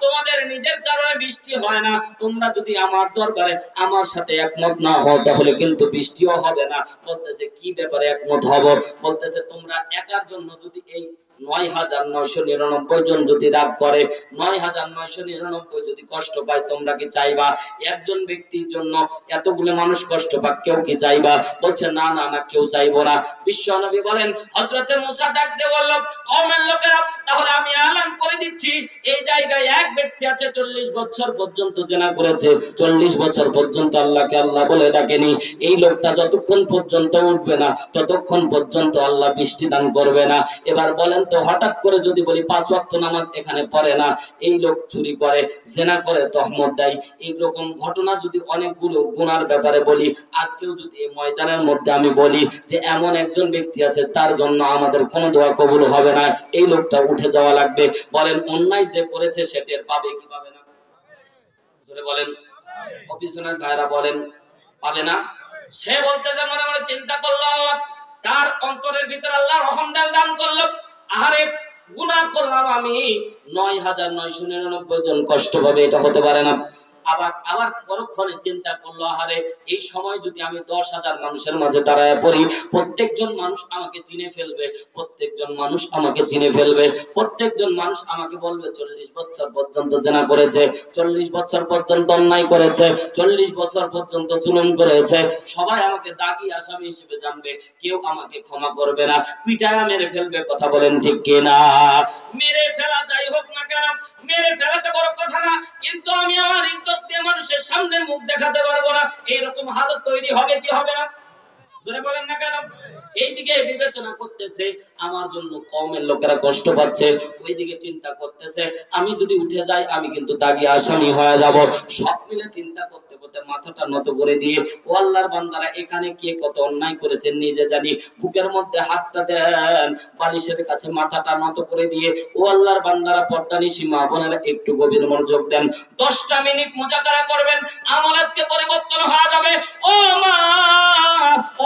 তোমাদের নিজের কারণে বৃষ্টি হয় না, তোমরা যদি আমার দরবারে আমার সাথে একমত না হও তাহলে কিন্তু বৃষ্টিও হবে না। বলতেছে কি ব্যাপারে একমত হব? বলতেছে তোমরা একার জন্য যদি এই ৯৯৯৯ জন যদি রাগ করে, ৯৯৯৯ যদি কষ্ট পায়, তোমরা কি চাইবা একজন ব্যক্তির জন্য এতগুলো মানুষ কষ্ট পাক? কেউ কি চাইবা? বলছে না না না, কেউ চাইবো না। বিশ্ব নবী বলেন, হযরতে মুসা ডাক দিয়ে বলল, কওমের লোকেরা, তাহলে আমি এলান করে দিচ্ছি, এই জায়গায় এক ব্যক্তি আছে 40 বছর পর্যন্ত জিনা করেছে, 40 বছর পর্যন্ত আল্লাহকে আল্লাহ বলে ডাকেনি। এই লোকটা যতক্ষণ পর্যন্ত উঠবে না, ততক্ষণ পর্যন্ত আল্লাহ বৃষ্টি দান করবে না। এবার বলেন তো, হঠাৎ করে যদি বলি 5 ওয়াক্ত নামাজ এখানে পড়ে না, এই লোক চুরি করে, জিনা করে, তহমত দেয়, এইরকম ঘটনা যদি অনেকগুলো গুনার ব্যাপারে বলি, আজকেও যদি এই ময়দানের মধ্যে আমি বলি যে এমন একজন ব্যক্তি আছে তার জন্য আমাদের কোনো দোয়া কবুল হবে না, এই লোকটা উঠে যাওয়া লাগবে। বলেন অন্যায় যে করেছে সে টের পাবে কি পাবে না? জোরে বলেন। অফিসের ভাইরা বলেন পাবে না? সে বলতেছে মনে মনে চিন্তা করলো, আল্লাহ তার অন্তরের ভিতর আল্লাহ রহম দান করলো, আহারে গুনাহ করলাম আমি, ৯৯৯৯ জন কষ্ট পাবে, এটা হতে পারে না। আবার পরক্ষণে চিন্তা করলো, আহারে এই সময় যদি আমি 10,000 মানুষের মাঝে দাঁড়ায় পড়ি, প্রত্যেকজন মানুষ আমাকে চিনে ফেলবে, প্রত্যেকজন মানুষ আমাকে চিনে ফেলবে, প্রত্যেকজন মানুষ আমাকে বলবে 40 বছর পর্যন্ত জিনা করেছে, 40 বছর পর্যন্ত অন্যায় করেছে, 40 বছর পর্যন্ত জুলুম করেছে, সবাই আমাকে দাগী আসামি হিসেবে জানবে, কেউ আমাকে ক্ষমা করবে না, পিটায়া মেরে ফেলবে। কথা বলেন ঠিক কিনা? মেরে ফেলা যাই হোক না কেন, মেরে ফেলাতে বড় কথা না, কিন্তু আমি আমার ইজ্জত দিয়ে মানুষের সামনে মুখ দেখাতে পারবো না, এইরকম হালত তৈরি হবে কি হবে না? জোরে বলেন না কেন? এইদিকে বিবেচনা করতেছে আমার জন্য কওমের লোকেরা কষ্ট পাচ্ছে, ওইদিকে চিন্তা করতেছে আমি যদি উঠে যাই আমি কিন্তু দাগী আসামি হয়ে যাব। সব মিলে চিন্তা করতে করতে মাথাটা নত করে দিয়ে, ও আল্লাহর বান্দারা, এখানে কে কত অন্যায় করেছেন নিজে জানি, বুকের মধ্যে হাতটা দেন, বালিশের কাছে মাথাটা নত করে দিয়ে, ও আল্লাহর বান্দারা, পর্দানিশী মা বোনেরা, একটু গভীর মনোযোগ দেন, 10টা মিনিট মুজাকারা করবেন, আমল আজকে পরিবর্তন হয়ে যাবে। ও মা,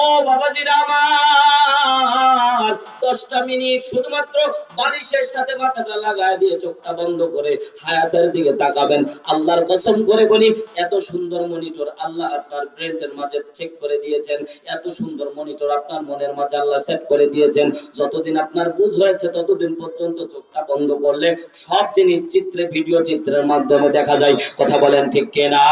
ও বাবাজিরা আমার, 10টা মিনিট শুধুমাত্র বালিশের সাথে মাথাটা লাগায় দিয়ে চোখটা বন্ধ করে হায়াতের দিকে তাকাবেন। আল্লাহর কসম করে বলি, এত সুন্দর মনিটর আল্লাহ আপনার ব্রেনের মাঝে চেক করে দিয়েছেন, এত সুন্দর মনিটর আপনার মনের মাঝে আল্লাহ সেট করে দিয়েছেন, যতদিন আপনার বুঝ হয়েছে ততদিন পর্যন্ত চোখটা বন্ধ করলে সব জিনিস চিত্রে, ভিডিও চিত্রের মাধ্যমে দেখা যায়। কথা বলেন ঠিক কিনা?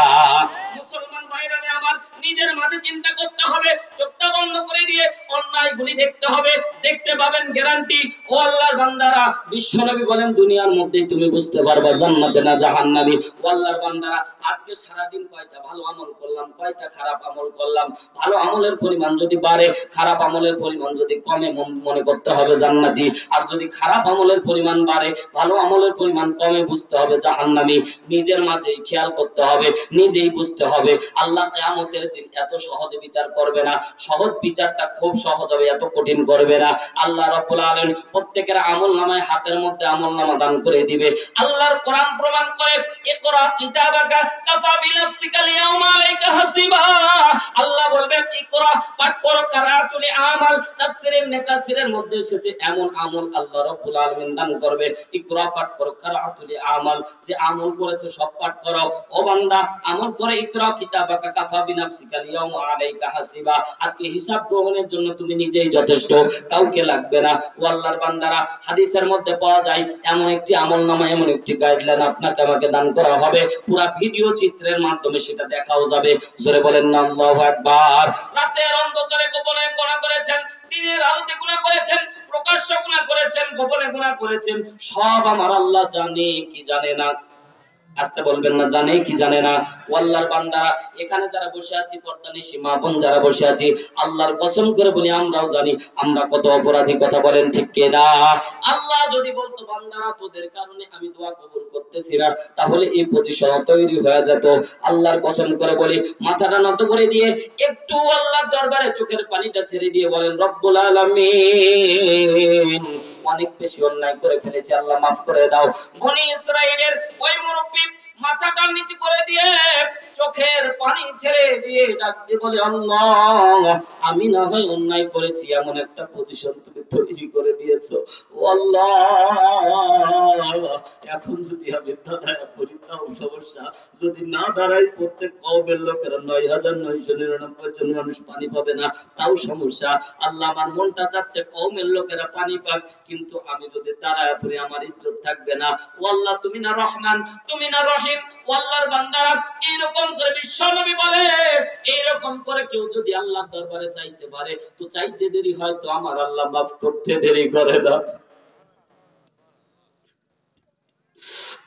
মুসলমান ভাইরা আমার, নিজের মাঝে চিন্তা করতে হবে, চোখটা বন্ধ করে দিয়ে অন্যায়গুলি দেখতে হবে, দেখতে পাবেন গ্যারান্টি। ও আল্লাহর বান্দারা, বিশ্বনবী বলেন দুনিয়ার মধ্যেই তুমি বুঝতে পারবা জান্নাতে না জাহান্নামে। ও আল্লাহর বান্দারা, আজকে সারা দিন কয়টা ভালো আমল করলাম, কয়টা খারাপ আমল করলাম, ভালো আমলের পরিমাণ যদি বাড়ে, খারাপ আমলের পরিমাণ যদি কমে, মনে করতে হবে জান্নাতি, আর যদি খারাপ আমলের পরিমাণ বাড়ে, ভালো আমলের পরিমাণ কমে, বুঝতে হবে জাহান্নামী। নিজের মাঝেই খেয়াল করতে হবে, নিজেই বুঝতে হবে। আল্লাহ কিয়ামতের দিন এত সহজে বিচার করবে না, সহজ বিচারটা খুব সহজ হবে, এত কঠিন করবে না। আল্লাহ রাব্বুল আলামিন প্রত্যেকের আমলনামায় হাতের মধ্যে আমলনামা দান করে দিবে। আল্লাহর কোরআন প্রমাণ করে, ইকরা কিতাবাকা কাফা বিনাফসিকা লিয়াউমা আলাইকা হাসিবা। আল্লাহ বলবে ইকরা, পাঠ করো, কারাতুল আমাল। তাফসীর ইবনে কাসিরের মধ্যে এসেছে এমন আমল আল্লাহ রাব্বুল আলামিন দান করবে, ইকরা পাঠ করো, কারাতুল আমাল, যে আমল করেছে সব পাঠ করো। ও বান্দা, আমল করে ইকরা কিতাবাকা কাফা বিনাফসিকা লিয়াউমা আলাইকা হাসিবা। আজকে হিসাব গ্রহণের জন্য তুমি নিজেই যথেষ্ট, কাউকে লাগবে না। ও আল্লাহর বান্দারা, হাদিসের মধ্যে পাওয়া যায় এমন একটি আমলনামা, এমন একটি গাইডলাইন আপনাকে আমাকে দান করা হবে, পুরো ভিডিও চিত্রের মাধ্যমে সেটা দেখাও যাবে। জোরে বলেন না আল্লাহু আকবার। রাতের অন্ধকারে গোপনে গুনাহ করেছেন, দিনের আলোতে গুনাহ করেছেন, প্রকাশ্য গুনাহ করেছেন, গোপনে গুনাহ করেছেন, সব আমার আল্লাহ জানে কি জানে না? আসতে বলবেন না, জানে কি জানে না? আল্লাহর বান্দারা, এখানে যারা বসে আছি, পর্দানিশী মা বোন যারা বসে আছি, আল্লাহর কসম করে বলি আমরাও জানি আমরা কত অপরাধী। কথা বলেন ঠিক কিনা? আল্লাহ যদি বলতো বান্দারা তোদের কারণে আমি দোয়া কবুল করতেছি না, তাহলে এই পজিশন তৈরি হয়ে যেত। আল্লাহর কসম করে বলি, মাথাটা নত করে দিয়ে একটু আল্লাহর দরবারে চোখের পানিটা ছেড়ে দিয়ে বলেন, রব্বুল আলামিন, অনেক বেশি অন্যায় করে ফেলেছি, আল্লাহ মাফ করে দাও। বনি ইসরাইলের ওই মুরব্বি মাথাটা নিচু করে দিয়ে চোখের পানি ছেড়ে দিয়ে ডাক দিয়ে বলে আল্লাহ আমি না হয় অন্যায় করেছি এমন একটা পজিশন তুমি তৈরি করে দিয়েছো ও আল্লাহ এখন যদি আমি দাঁড়ায় পড়ি তাও সমস্যা যদি না দাঁড়াই প্রত্যেক কওমের লোকেরা ৯৯৯৯ জন মানুষ পানি পাবে না তাও সমস্যা আল্লাহ আমার মনটা চাচ্ছে কওমের লোকেরা পানি পাক কিন্তু আমি যদি দাঁড়ায় পড়ি আমার ইজ্জত থাকবে না ও আল্লাহ তুমি না রহমান তুমি না রহিম ও আল্লাহর বান্দারা এরকম করে বিশ্ব নবী বলে এরকম করে কেউ যদি আল্লাহর দরবারে চাইতে পারে তো চাইতে দেরি হয় তো আমার আল্লাহ মাফ করতে দেরি করে না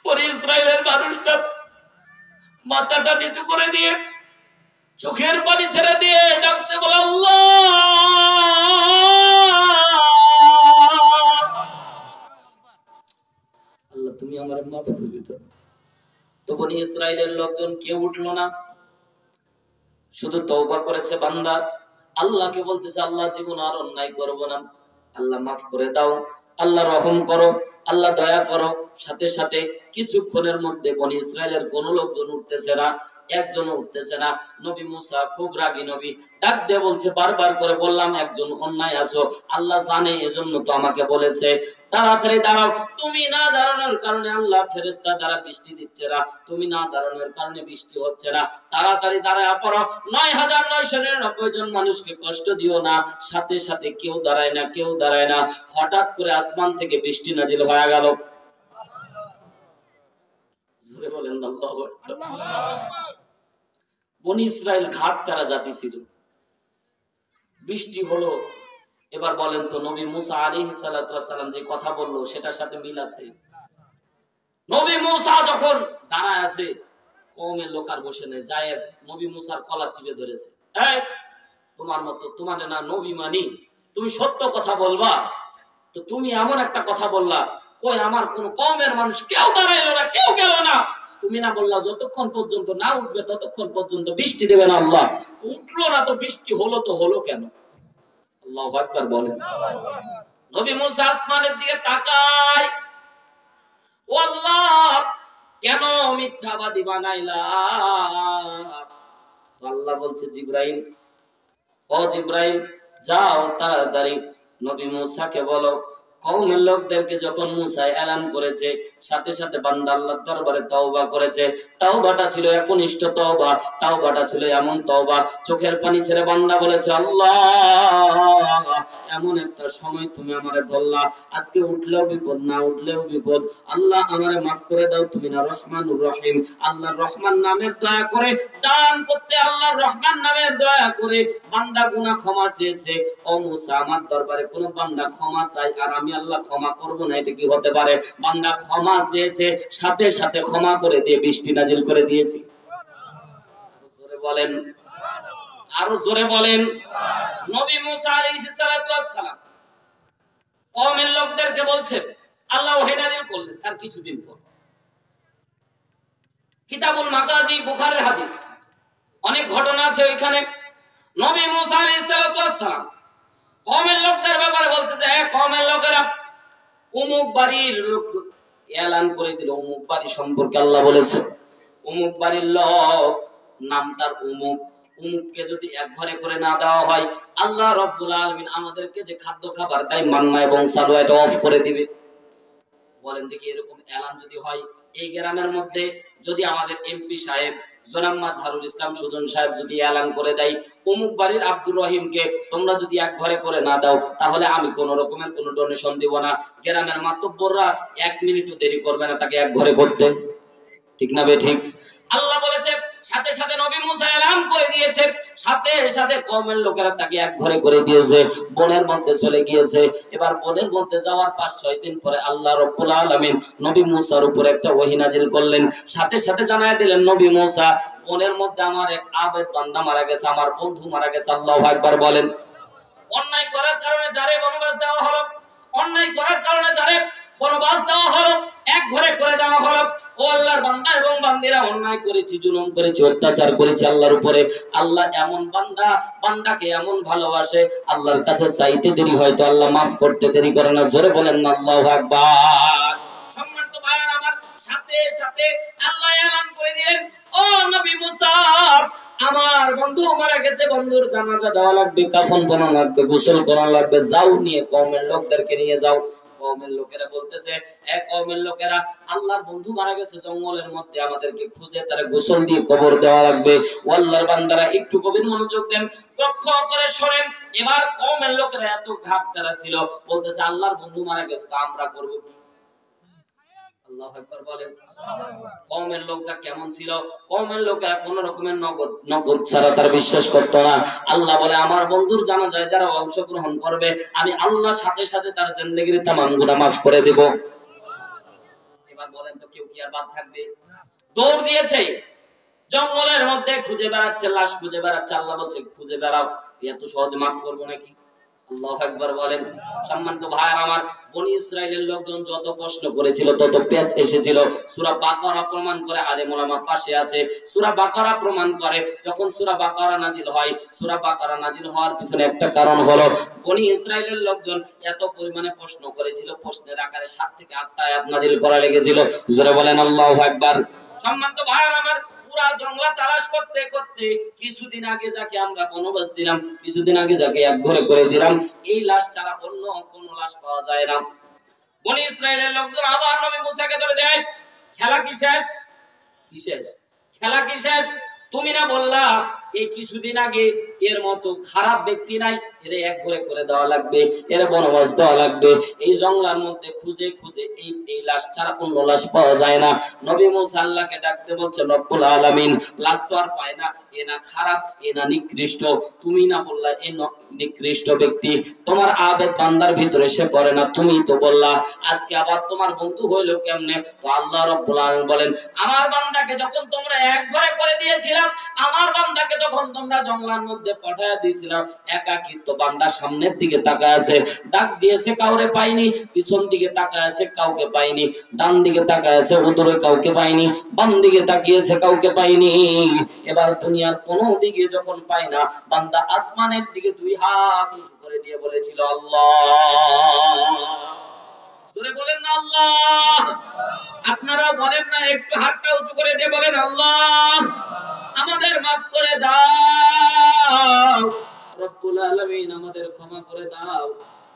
পরে ইসরায়েলের মানুষটা মাথাটা নিচু করে দিয়ে চোখের পানি ছেড়ে দিয়ে ডাকতে বলে আল্লাহ আল্লাহ তুমি আমার মাফ করে দাও তো বনি ইসরায়েলের লোকজন কেউ উঠলো না শুধু তওবা করেছে বান্দা আল্লাহকে বলতেছে আল্লাহ জীবন আর অন্যায় করব না আল্লাহ মাফ করে দাও আল্লাহ রহম করো আল্লাহ দয়া করো সাথে সাথে কিছুক্ষণের মধ্যে বনি ইসরায়েলের কোন লোকজন উঠতেছে না একজন উঠতেছে না নবী মুসা খুব রাগী নবী ডাক দিয়ে বলছে বারবার করে বললাম একজন অন্যায় আছো আল্লাহ জানে এজন্য তো আমাকে বলেছে তাড়াতাড়ি দাঁড়াও তুমি না দাঁড়ানোর কারণে আল্লাহ ফেরেশতা দ্বারা বৃষ্টি দিচ্ছে না তুমি না দাঁড়ানোর কারণে বৃষ্টি হচ্ছে না তাড়াতাড়ি দাঁড়ায় পড়ো ৯৯৯৯ জন মানুষকে কষ্ট দিও না সাথে সাথে কেউ দাঁড়ায় না কেউ দাঁড়ায় না হঠাৎ করে আসমান থেকে বৃষ্টি নাজিল হয়ে গেল জোরে বলেন আল্লাহু আকবার বনি ইসরাইল ঘাট তারা জাতি ছিল বৃষ্টি হলো এবার বলেন তো নবী মুসা আলাইহিস সালাতু ওয়াস সালাম যে কথা বললো সেটার সাথে মিল আছে নবী মুসা যখন দাঁড়ায় আছে কওমের লোক আর বসে নেই যায় নবী মুসার কলার চিপে ধরেছে এই তোমার মতো তোমার না নবী মানি তুমি সত্য কথা বলবা তো তুমি এমন একটা কথা বললা কই আমার কোন কওমের মানুষ কেউ দাঁড়াইলো না কেউ গেল না তুমি না বললা যতক্ষণ পর্যন্ত না উঠবে ততক্ষণ পর্যন্ত বৃষ্টি দেবে না আল্লাহ উঠলো না তো বৃষ্টি হলো তো হলো কেন আল্লাহু আকবার বলেন নবী মুসা আসমানের দিকে তাকায় ও আল্লাহ কেন মিথ্যাবাদী বানাইলা তো আল্লাহ বলছে জিবরাইল ও জিবরাইল যাও তাড়াতাড়ি নবী মুসাকে বলো কওমের লোকদেরকে যখন মুসা এলান করেছে সাথে সাথে বান্দা আল্লাহর দরবারে তওবা করেছে তওবাটা ছিল একনিষ্ঠ তওবা তওবাটা ছিল এমন তওবা চোখের পানি ছেড়ে বান্দা বলেছে আল্লাহ এমন একটা সময় তুমি আমারে ধরলা আজকে উঠলেও বিপদ না উঠলেও বিপদ আল্লাহ আমারে maaf করে দাও তুমি না রহমানুর রহিম আল্লাহর রহমান নামের দয়া করে দান করতে আল্লাহর রহমান নামের দয়া করে বান্দা গুনাহ ক্ষমা চেয়েছে ও মুসা আমার দরবারে কোন বান্দা ক্ষমা চাই আর আমি আল্লাহ ক্ষমা করব না এটা কি হতে পারে বান্দা ক্ষমা চেয়েছে সাথে সাথে ক্ষমা করে দিয়ে বৃষ্টি নাজিল করে দিয়েছি জোরে বলেন আরো জোরে বলেন নবী মুসা আলাইহিস সালাতু ওয়াস সালাম কওমের লোকদেরকে বলছেন আল্লাহ ওহী নাজিল করলেন তার কিছুদিন পর কিতাবুল মাগাজি বুখারীর হাদিস অনেক ঘটনা আছে ওইখানে নবী মুসা আলাইহিস সালাতু ওয়াস সালাম কওমের লোকদের ব্যাপারে বলতেছে হে কওমের লোকেরা অমুক বাড়ির লোক এলান করে দিল অমুক বাড়ি সম্পর্কে আল্লাহ বলেছে অমুক বাড়ির লোক নাম তার অমুক অমুককে যদি এক ঘরে করে না দেওয়া হয় আল্লাহ রাব্বুল আলামিন আমাদেরকে যে খাদ্য খাবার তাই মান্না এবং সালওয়া এটা অফ করে দিবে বলেন দেখি এরকম এলান যদি হয় এই গ্রামের মধ্যে যদি আমাদের এমপি সাহেব জনাব মাজহারুল ইসলাম সুজন সাহেব যদি এলান করে দেয় অমুক বাড়ির আব্দুর রহিমকে তোমরা যদি এক ঘরে করে না দাও তাহলে আমি কোন রকমের কোন ডোনেশন দিব না গ্রামের মাতব্বররা 1 মিনিটও দেরি করবে না তাকে এক ঘরে করতে ঠিক না বে ঠিক আল্লাহ বলেছে সাথে সাথে নবী মুসা এলান করে দিয়েছে সাথে সাথে কওমের লোকেরা তাকে এক ঘরে করে দিয়েছে বনের মধ্যে চলে গিয়েছে এবার বনের মধ্যে যাওয়ার 5-6 দিন পরে আল্লাহ রাব্বুল আলামিন নবী মুসার উপর একটা ওহী নাজিল করলেন সাথে সাথে জানায় দিলেন নবী মুসা বনের মধ্যে আমার এক আবেদ বান্দা মারা গেছে আমার বন্ধু মারা গেছে আল্লাহু আকবার বলেন অন্যায় করার কারণে যারে বনবাস দেওয়া হলো অন্যায় করার কারণে যারে বনবাস দেওয়া হলো এক ঘরে করে দেওয়া হলো ও আল্লাহর বান্দা এবং বান্দিরা অন্যায় করেছি জুলুম করেছি অত্যাচার করেছি আল্লাহর উপরে আল্লাহ এমন বান্দাকে এমন ভালোবাসে আল্লাহর কাছে চাইতে দেরি হয় তো আল্লাহ maaf করতে দেরি করে না জোরে বলেন না আল্লাহু আকবার সম্মানিত ভাইরা আমার সাথে সাথে আল্লাহ এলান করে দিলেন ও নবী মুসা বন্ধু মারা গেছে, বন্ধুর জানাজা দেওয়া লাগবে, কাফন পরানো লাগবে, গোসল করানো লাগবে, যাও নিয়ে কওমের লোকদেরকে নিয়ে যাও। কওমের লোকেরা বলতেছে, এক কওমের লোকেরা, আল্লাহর বন্ধু মারা গেছে জঙ্গলের মধ্যে, আমাদেরকে খুঁজে তারা গোসল দিয়ে কবর দেওয়া লাগবে। ও আল্লাহর বান্দারা একটু গভীর মনোযোগ দেন, লক্ষ্য করে শোনেন। এবার কওমের লোকেরা এত ঘাট তারা ছিল, বলতেছে আল্লাহর বন্ধু মারা গেছে, তো আমরা করব কি? আল্লাহু আকবার বলেন। কওমের লোকটা কেমন ছিল? কওমের লোকেরা কোন রকমের নগদ ছাড়া তার বিশ্বাস করতো না। আল্লাহ বলে, আমার বন্ধুর জানাজায় যারা অংশগ্রহণ করবে, আমি আল্লাহ সাথে সাথে তার জিন্দেগির তামাম গুনাহ মাফ করে দেব। এবার বলেন তো, কেউ কি আর বাদ থাকবে? দৌড় দিয়েছে, জঙ্গলের মধ্যে খুঁজে বেড়াচ্ছে, লাশ খুঁজে বেড়াচ্ছে। আল্লাহ বলছে, খুঁজে বেড়াও, এত সহজে মাফ করবো নাকি? আল্লাহু আকবার বলেন। সম্মানিত ভাইরা আমার, বনি ইসরাইলের লোকজন যত প্রশ্ন করেছিল তত পেঁচ এসেছিল। সূরা বাকারা প্রমাণ করে, আলেম ওলামা পাশে আছে, সূরা বাকারা প্রমাণ করে, যখন সূরা বাকারা নাজিল হয়, সূরা বাকারা নাজিল হওয়ার পিছনে একটা কারণ হলো, বনি ইসরাইলের লোকজন এত পরিমাণে প্রশ্ন করেছিল, প্রশ্নের আকারে 7 থেকে 8টা আয়াত নাজিল করা লেগেছিল। জোরে বলেন আল্লাহু আকবার। সম্মানিত ভাইরা আমার, পুরা জঙ্গলা তালাশ করতে করতে কিছুদিন আগে যাকে আমরা বনবাস দিলাম, কিছুদিন আগে যাকে এক ঘরে করে দিলাম, এই লাশ ছাড়া অন্য কোনো লাশ পাওয়া যায় না। বনি ইসরাইলের লোকজন আবার নবী মুসাকে ধরে দেয়, খেলা কি শেষ? কি শেষ? খেলা কি শেষ? তুমি না বললা এই কিছুদিন আগে এর মতো খারাপ ব্যক্তি নাই, এর এক ঘরে করে দেওয়া লাগবে, এর বনবাস দেওয়া লাগবে। এই জঙ্গলার মধ্যে খুঁজে খুঁজে এই লাশ ছাড়া অন্য লাশ পাওয়া যায় না। নবী মুসা আল্লাহকে ডাকতে বলছে, রব্বুল আলামিন, লাশ তো আর পায় না, এ না খারাপ, এ না নিকৃষ্ট, তুমি না বললা এ নিকৃষ্ট ব্যক্তি, তোমার আবেদ বান্দার ভিতরে সে পড়ে না, তুমি তো বললা, আজকে আবার তোমার বন্ধু হইলো কেমনে? তো আল্লাহ রব্বুল আলামিন বলেন, আমার বান্দাকে যখন তোমরা এক ঘরে করে দিয়েছিলাম, আমার বান্দাকে তখন তোমরা জঙ্গলার মধ্যে পাঠায়া দিয়েছিলাম, একাকিত্ব, বান্দা সামনের দিকে তাকায় আছে, ডাক দিয়েছে কাউরে পাইনি, পিছন দিকে তাকায় আছে কাউকে পাইনি, ডান দিকে তাকায় আছে উদরে কাউকে পাইনি, বাম দিকে তাকিয়েছে কাউকে পাইনি। এবার দুনিয়ার কোনো দিকে যখন পাই না, বান্দা আসমানের দিকে 2 হাত উঁচু করে দিয়ে বলেছিল, আল্লাহ। জোরে বলেন না আল্লাহ। আপনারা বলেন না, একটু হাতটা উঁচু করে দিয়ে বলেন, আল্লাহ আমাদের মাফ করে দাও, রব্বুল আলামিন আমাদের ক্ষমা করে দাও,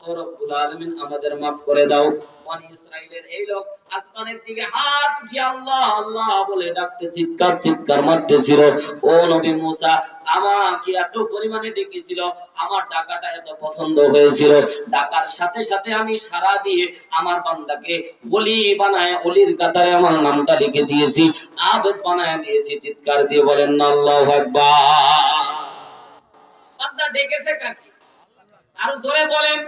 ও রব্বুল আলামিন আমাদের মাফ করে দাও। বনি ইসরাইলের এই লোক আসমানের দিকে হাত উঠিয়ে আল্লাহ আল্লাহ বলে ডাকতে চিৎকার মারতেছিল। ও নবী মুসা, আমাকে এত পরিমাণে ডেকেছিল, আমার ডাকাটা এত পছন্দ হয়েছিল, ডাকার সাথে সাথে আমি সাড়া দিয়ে আমার বান্দাকে ওলি বানায়, ওলির কাতারে আমার নামটা লিখে দিয়েছি, আবেদ বানায় দিয়েছি। চিৎকার দিয়ে বলেন না আল্লাহু আকবার। বান্দা ডেকেছে কাকে? আর জোরে বলেন।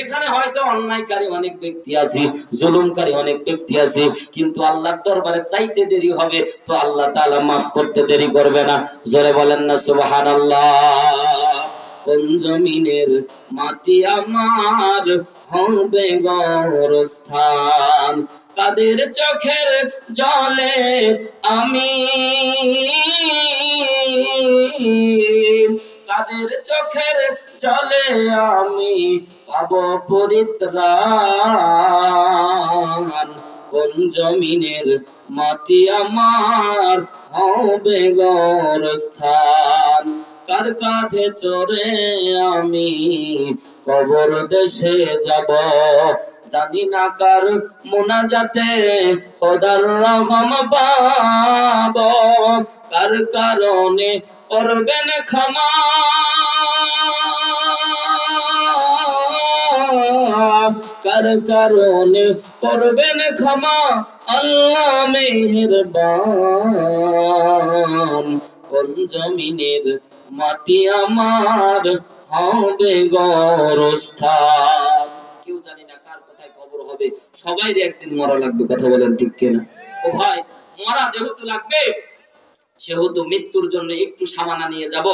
এখানে হয়তো অন্যায়কারী অনেক ব্যক্তি আছে, জুলুমকারী অনেক ব্যক্তি আছে, কিন্তু আল্লাহর দরবারে চাইতে দেরি হবে তো আল্লাহ তাআলা মাফ করতে দেরি করবে না। জোরে বলেন না সুবহানাল্লাহ। কোন জমিনের মাটি আমার হবে গোরস্থান, কাদের চোখের জলে আমি, কাদের চোখের জলে আমি পাব পরিত্রাণ, কোন জমিনের মাটি আমার হবে গোরস্থান, কার কাঁধে চড়ে আমি কবর দেশে যাব, জানি না কার মুনাজাতে খোদার রহম পাব, কার কারণে করবেন ক্ষমা, কার কারণে করবেন ক্ষমা, আল্লাহ মেহেরবান, কোন জমিনের মাটি আমার হবে গোরস্থান। কেউ জানি না কার কোথায় কবর হবে, সবাইরই একদিন মরা লাগবে, কথা বলেন ঠিক কিনা? ও ভাই, মরা যেহেতু লাগবে সেহেতু মৃত্যুর জন্য একটু সামানা নিয়ে যাব।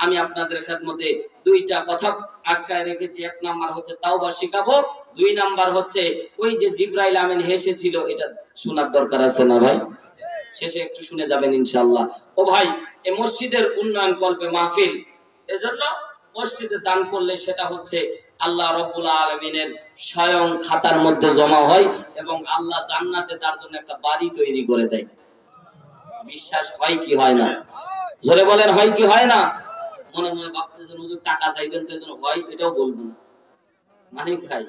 আমি আপনাদের খেদমতে 2টা কথা আটকায় রেখেছি। 1 নাম্বার হচ্ছে তাওবা শিখাবো, 2 নাম্বার হচ্ছে ওই যে জিবরাইল আমিন হেসেছিল, এটা শোনার দরকার আছে না ভাই? শেষে একটু শুনে যাবেন ইনশাআল্লাহ। ও ভাই, এই মসজিদের উন্নয়ন কল্পে মাহফিল, এজন্য মসজিদে দান করলে সেটা হচ্ছে আল্লাহ রাব্বুল আলামিনের স্বয়ং খাতার মধ্যে জমা হয় এবং আল্লাহ জান্নাতে তার জন্য একটা বাড়ি তৈরি করে দেয়। বিশ্বাস হয় কি হয় না? জোরে বলেন, হয় কি হয় না? মনে মনে ভাবতেছেন হুজুর টাকা চাইবেন তো এজন্য হয়, এটাও বলবো না। মানে ভাই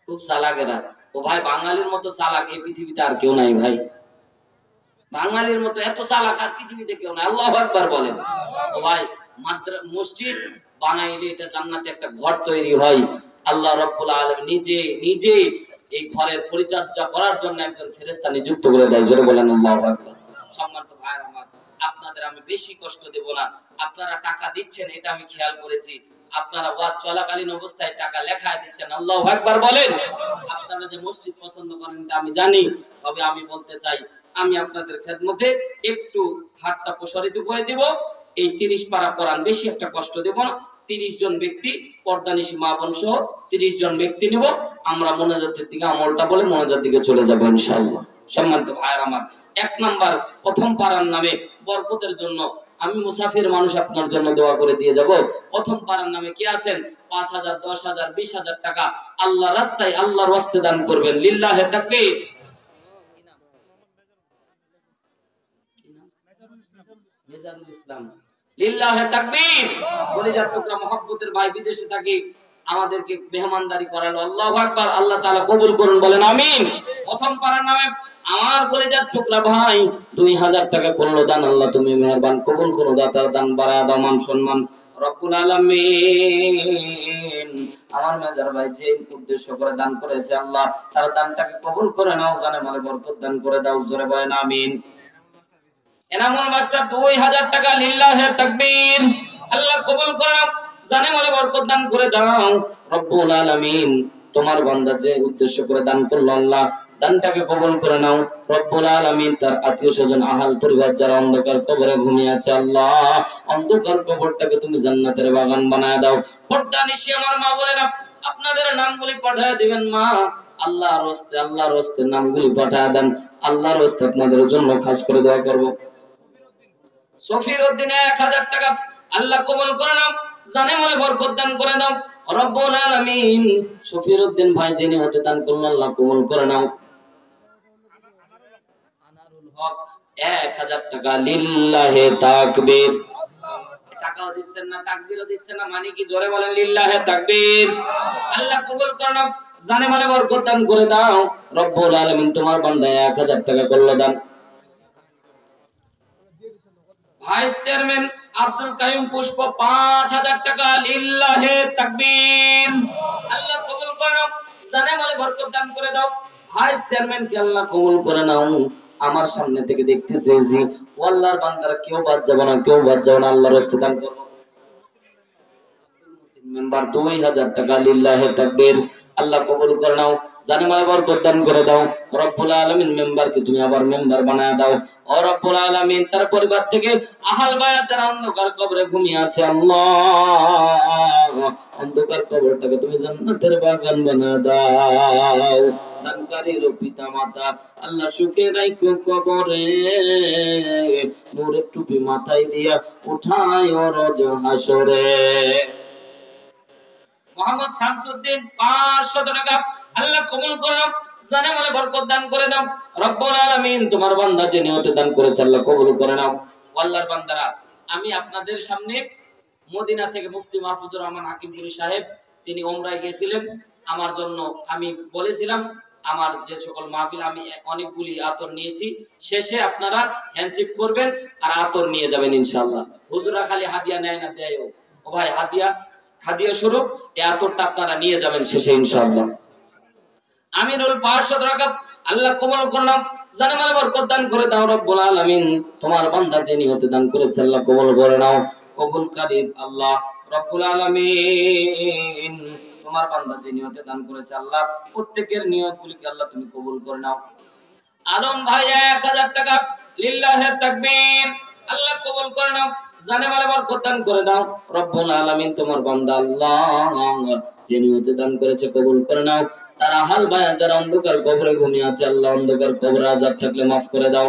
খুব চালাকেরা। ও ভাই বাঙালির মতো চালাক এই পৃথিবীতে আর কেউ নাই ভাই। বাঙালির মতো এত চালাক আর পৃথিবীতে কেউ নাই। আল্লাহু আকবার বলেন। ও ভাই মসজিদ বানাইলে এটা জান্নাতে একটা ঘর তৈরি হয়। আল্লাহ রাব্বুল আলামিন নিজে এই ঘরের পরিচর্যা করার জন্য একজন ফেরেশতা নিযুক্ত করে দেয়। জোরে বলেন আল্লাহু আকবার। সম্মানিত ভাইরা আমার, আপনাদের আমি বেশি কষ্ট দেব না। আপনারা টাকা দিচ্ছেন এটা আমি খেয়াল করেছি। আপনারা ওয়াজ চলাকালীন অবস্থায় টাকা লেখায় দিচ্ছেন। আল্লাহু আকবার বলেন। আপনারা যে মসজিদ পছন্দ করেন এটা আমি জানি, তবে আমি বলতে চাই আমি আপনাদের খেদমতে একটু হাতটা প্রসারিত করে দিব। এই 30 পারা কোরআন বেশি একটা কষ্ট দেব না। 30 জন ব্যক্তি পর্দানিশী মা বোন সহ 30 জন ব্যক্তি নিব। আমরা মোনাজাতের দিকে আমলটা বলে মোনাজাতের দিকে চলে যাব ইনশাআল্লাহ। সম্মানিত ভাইরা আমার, 1 নাম্বার প্রথম পারার নামে বরকতের জন্য আমি মুসাফির মানুষ আপনার জন্য দোয়া করে দিয়ে যাব। প্রথম পারার নামে কি আছেন 5,000 10,000 20,000 টাকা আল্লাহর রাস্তায় আল্লাহর ওয়াস্তে দান করবেন। লিল্লাহে তাকবীর। মেজারুল ইসলাম। লিল্লাহে তাকবীর। কলিজার টুকরা মহব্বতের ভাই বিদেশে থাকি আমাদেরকে মেহমানদারি করালো। আল্লাহু আকবার। আল্লাহ তাআলা কবুল করুন বলেন আমিন। প্রথম পারার নামে আমার কলিজার টুকরা ভাই 2000 টাকা করলো দান। আল্লাহ তুমি মেহেরবান কবুল করো, দাতার দান বাড়ায় দাও, মান সম্মান রব্বুল আলামিন। আমার মেজার ভাই যে উদ্দেশ্য করে দান করেছে আল্লাহ তার দানটাকে কবুল করে নাও, জানে মানে বরকত দান করে দাও। জোরে বলেন আমিন। এনামুল মাস্টার 2000 টাকা। লিল্লাহে তাকবীর। আল্লাহ কবুল করে নাও, জানে মানে বরকত দান করে দাও রব্বুল আলামিন। তোমার বান্দা যে উদ্দেশ্য করে দান করলো আল্লাহ দানটাকে কবুল করে নাও রব্বুল আলামিন। তার আত্মীয় স্বজন আহাল পরিবার যারা অন্ধকার কবরে ঘুমিয়ে আছে আল্লাহ অন্ধকার কবরটাকে তুমি জান্নাতের বাগান বানায় দাও। পর্দা নিশি আমার মা বোনেরা আপনাদের নামগুলি পাঠায় দিবেন মা। আল্লাহর হস্তে নামগুলি পাঠায় দেন। আল্লাহর হস্তে আপনাদের জন্য খাস করে দোয়া করব। সফির উদ্দিন 1000 টাকা। আল্লাহ কবুল করে নাও, জানে মনে বরকত দান করে দাও রব্বুল আলামিন। সফির উদ্দিন ভাই যিনি হতে দান করলেন আল্লাহ কবুল করে নাও। আনারুল হক 1000 টাকা। লিল্লাহে তাকবীর। টাকাও দিচ্ছেন না, তাকবীরও দিচ্ছেন না, মানে কি? জোরে বলেন লিল্লাহে তাকবীর। আল্লাহ কবুল করে নাও, জানে মানে বরকত দান করে দাও রব্বুল আলামিন। তোমার বান্দা 1000 টাকা করলো দান। ভাইস চেয়ারম্যান আব্দুল কাইয়ুম পুষ্প 5000 টাকা। লিল্লাহে তাকবীর। আল্লাহ কবুল করে নাও, জানে মানে বরকত দান করে দাও। ভাইস চেয়ারম্যান কে আল্লাহ কবুল করে নাও। আমার সামনে থেকে দেখতে চেয়েছি আল্লাহর বান্দারা কেউ বাদ যাবে না, কেউ বাদ যাবে না, আল্লাহর রাস্তায় দান করব। মেম্বার 2000 টাকা। লিল্লাহে তাকবীর। আল্লাহ কবুল করে নাও, জানে মানে বরকত দান করে দাও রব্বুল আলামিন। মেম্বারকে তুমি আবার মেম্বার বানায় দাও ও রব্বুল আলামিন। তার পরিবার থেকে আহাল বায়াত যারা অন্ধকার কবরে ঘুমিয়ে আছে আল্লাহ অন্ধকার কবরটাকে তুমি জান্নাতের বাগান বানায় দাও। দানকারীর পিতা মাতা আল্লাহ সুখে রাখো কবরে, নূরের টুপি মাথায় দিয়া উঠায় রোজ হাসরে। মোহাম্মদ শামসুদ্দিন 500 টাকা। আল্লাহ কবুল করে নাও, জানে মানে বরকত দান করে দাও রব্বুল আলামিন। তোমার বান্দা যে নিয়তে দান করেছে আল্লাহ কবুল করে নাও। আল্লাহর বান্দারা আমি আপনাদের সামনে মদিনা থেকে মুফতি মাহফুজুর রহমান হাকিমপুরি সাহেব তিনি ওমরায় গিয়েছিলেন আমার জন্য। আমি বলেছিলাম আমার যে সকল মাহফিল আমি অনেকগুলি আতর নিয়েছি, শেষে আপনারা হ্যান্ডশিপ করবেন আর আতর নিয়ে যাবেন ইনশাআল্লাহ। হুজুরা খালি হাদিয়া নেয় না, দেয় ও ভাই হাদিয়া স্বরূপ এই আতরটা আপনারা নিয়ে যাবেন শেষে ইনশাআল্লাহ। আমিনুল 500 টাকা। আল্লাহ কবুল করলাম, জানে মানে বরকত দান করে দাও রব্বুল আলামিন। তোমার বান্দা যে নিয়তে দান করেছে আল্লাহ কবুল করে নাও। কবুলকারী আল্লাহ রব্বুল আলামিন। তোমার বান্দা যে নিয়তে দান করেছে আল্লাহ প্রত্যেকের নিয়তগুলিকে আল্লাহ তুমি কবুল করে নাও। আলম ভাই 1000 টাকা। লিল্লাহে তাকবীর। আল্লাহ কবুল করে নাও, জানে মানে বরকত দান করে দাও রব্বুল আলামিন। তোমার বান্দা আল্লাহ যে নিয়তে দান করেছে কবুল করে নাও। তার আহাল বায়াত যারা অন্ধকার কবরে ঘুমিয়ে আছে আল্লাহ অন্ধকার কবরে আযাব থাকলে মাফ করে দাও।